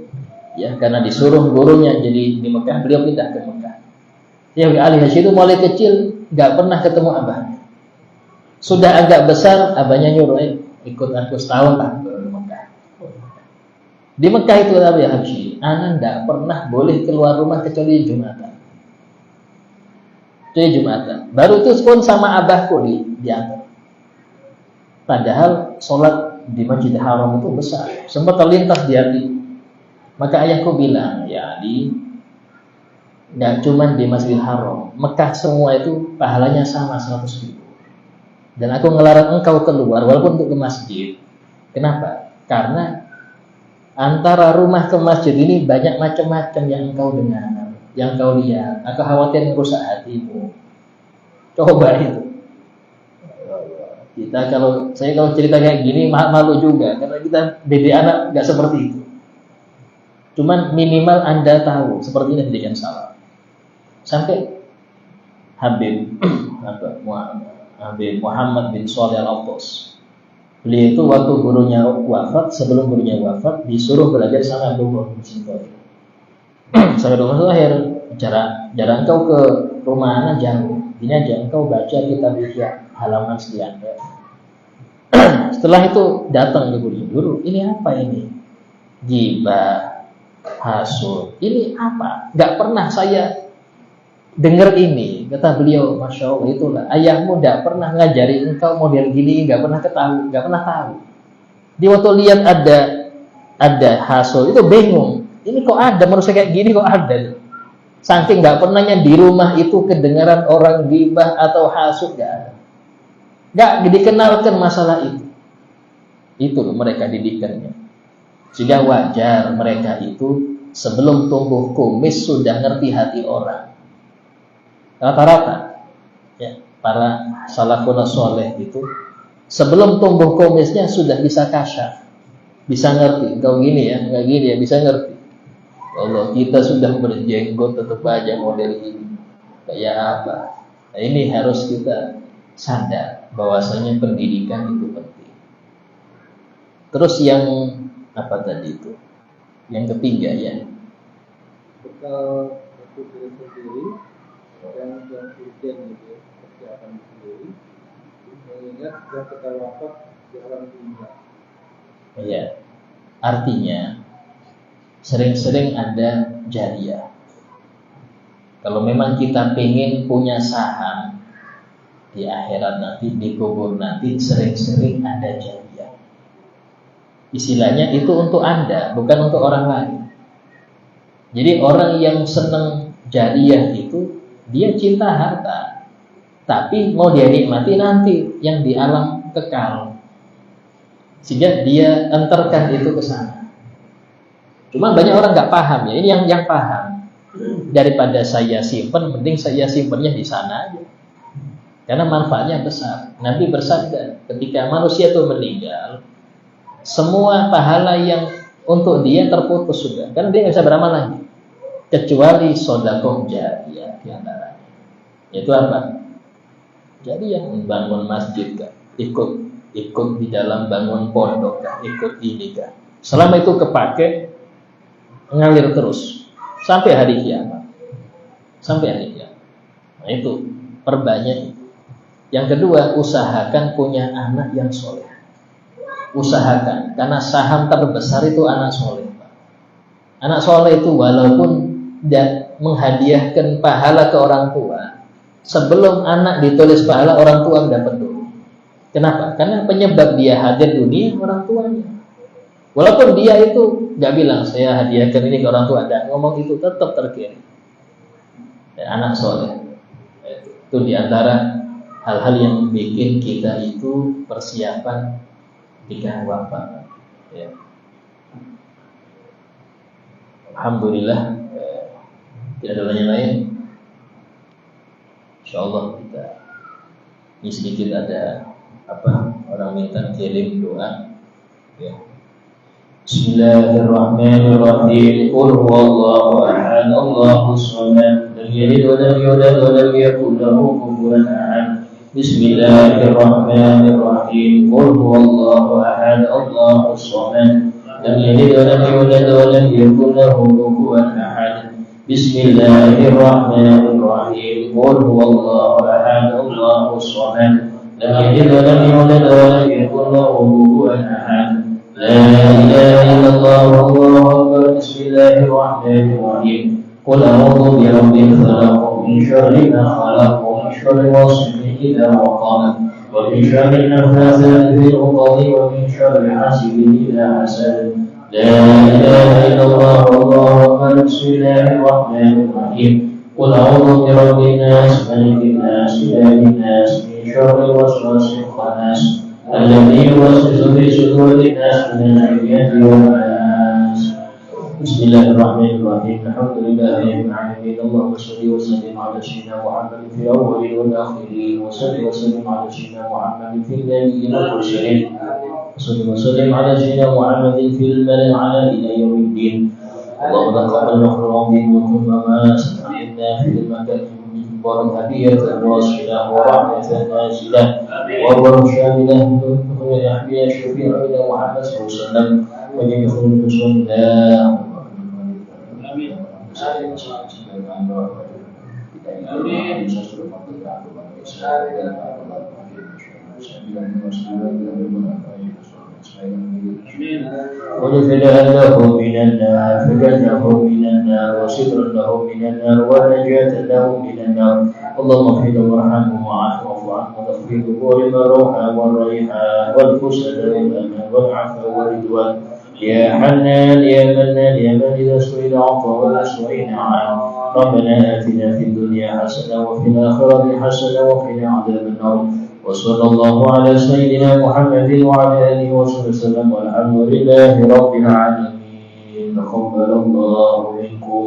[SPEAKER 1] ya karena disuruh gurunya jadi di Mekah, beliau pindah ke Mekah. Ya Ali Hasyim itu mulai kecil nggak pernah ketemu abahnya. Sudah agak besar, abahnya nyuruh ikut aku setahun lah ke Mekah. Di Mekah itu Abi Haji, anak tidak pernah boleh keluar rumah kecuali Jumatan. Kecuali Jumatan. Baru itu pun sama abahku diantar. Padahal sholat di Masjidil Haram itu besar, sempat terlintas di hati. Maka ayahku bilang, ya Adi, nggak cuma di Masjidil Haram, Mekah semua itu pahalanya sama 100.000. Dan aku ngelarang engkau keluar walaupun untuk ke masjid. Kenapa? Karena antara rumah ke masjid ini banyak macam-macam yang engkau dengar, yang engkau lihat. Aku khawatir merusak hatimu. Coba itu. Saya kalau cerita kayak gini malu juga, karena kita didik anak nggak seperti itu. Cuman minimal Anda tahu seperti ini didikan salah. Sampai Habib Muhammad bin Shalih Al-Attas, beliau itu waktu gurunya wafat, sebelum gurunya wafat, disuruh belajar sama Abdullah bin Sintoy. Sampai Abdullah akhir jarak engkau ke rumah anak jauh, ini aja engkau baca kitab Ihya halaman sekian. Setelah itu datang ke guru, ini apa ini? Ghibah, hasud, ini apa? Gak pernah saya dengar ini. Kata beliau, Masya Allah, itulah ayahmu gak pernah ngajari engkau model gini, gak pernah tahu. Dia waktu lihat ada hasud itu bingung. Ini kok ada manusia kayak gini, kok ada? Saking gak pernahnya di rumah itu kedengaran orang ghibah atau hasud, gak ada. Gak dikenalkan masalah itu. Itu loh mereka didikannya. Sehingga wajar mereka itu sebelum tumbuh kumis sudah ngerti hati orang. Rata-rata ya, para salafun saleh itu sebelum tumbuh kumisnya sudah bisa kasyaf, bisa ngerti. Kau gini ya, nggak gini ya, bisa ngerti. Allah, kita sudah berjenggot tetap aja model ini. Kayak apa? Nah, ini harus kita sadar bahwasanya pendidikan itu penting. Terus yang apa tadi itu? Yang ketiga ya.
[SPEAKER 2] Bekal untuk diri sendiri dan urgen gitu, persiapan sendiri. Mengingat sudah kita wafat di alam dunia.
[SPEAKER 1] Iya. Artinya sering-sering ada jariah. Kalau memang kita pengen punya saham di akhirat nanti, di kubur nanti, sering-sering ada jariah. Istilahnya itu untuk Anda, bukan untuk orang lain. Jadi orang yang senang jariah itu, dia cinta harta, tapi mau dia nikmati nanti yang di alam kekal. Sehingga dia enterkan itu ke sana. Cuma banyak orang nggak paham ya. Ini yang paham. Daripada saya simpan, mending saya simpannya di sana aja. Karena manfaatnya besar. Nabi bersabda, ketika manusia itu meninggal, semua pahala yang untuk dia terputus sudah. Karena dia nggak bisa beramal lagi. Kecuali sedekah jariyah di antaranya. Itu apa? Jadi yang bangun masjid kah? Ikut di dalam bangun pondok kah? Ikut ini kah? Selama itu kepake, ngalir terus sampai hari kiamat. Nah itu perbanyak. Yang kedua, usahakan punya anak yang soleh. Usahakan, karena saham terbesar itu anak soleh. Anak soleh itu walaupun menghadiahkan pahala ke orang tua, sebelum anak ditulis pahala, orang tua dapat dulu. Kenapa? Karena penyebab dia hadir dunia orang tuanya. Walaupun dia itu gak bilang saya hadiahkan ini ke orang tua, dan ngomong itu tetap terkirim. Anak soleh itu diantara hal-hal yang bikin kita itu persiapan ketika wafat. Ya. Alhamdulillah, tidak ada lain. Insyaallah kita ini sedikit ada orang minta kirim doa. Ya. Bismillahirrahmanirrahim. Qul huwallahu ahad, Allahus samad, lam yalid wa lam yulad wa lam yakul lahu kufuwan ahad. Bismillahirrahmanirrahim. Qul huwallahu ahad, Allahus samad, lam yalid wa lam yulad wa lam yakul lahu kufuwan ahad. Bismillahirrahmanirrahim. Qul huwallahu ahad, Allahus samad, lam yalid wa lam yulad wa lam yakul lahu kufuwan ahad. La ilaha illallah wallahu akbar. Bismillahirrahmanirrahim. Qul a'udzu birabbil falaq min syarri ma khalaq wa min syarri ghasiqin idza waqab wa ومن شر النفاثات في العقد ومن شر حاسد إذا حسد. لا إله إلا الله والله أكبر. بسم الله الرحمن الرحيم. قل أعوذ برب الناس ملك الناس إله الناس من شر الوسواس الخناس الذي يوسوس في صدور الناس من الجنة والناس. بسم الله الرحمن الرحيم. الحمد لله رب العالمين. اللهم صل وسلم على سيدنا محمد في الأولين والآخرين، وصل وسلم على سيدنا محمد في النبيين والمرسلين، وصل وسلم على سيدنا محمد في الملأ الأعلى إلى يوم الدين. اللهم تقبل مخلوق منكم وما سمعنا في المكان المبارك هدية واصلة ورحمة نازلة وبر شاملة ويحيى الشفيع إلى محمد صلى الله عليه وسلم وجميع المسلمين. ودخلها له من النار فجنه من النار وسترا له من النار ونجاة له من النار. اللهم اغفر له وارحمه واعف عنه وتغفير قبور المروحة والريحان والفسد والامان والعفو والرضوان. يا حنان يا منان يا من إذا سئل أعطى وإذا سئل أعان. ربنا آتنا في الدنيا حسنة وفي الآخرة حسنة وقنا عذاب النار. وصلى الله على سيدنا محمد وعلى آله وصحبه وسلم والحمد لله رب العالمين. تقبل الله منكم.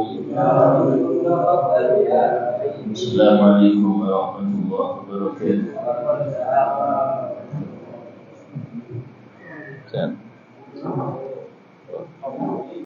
[SPEAKER 1] السلام عليكم ورحمة الله وبركاته.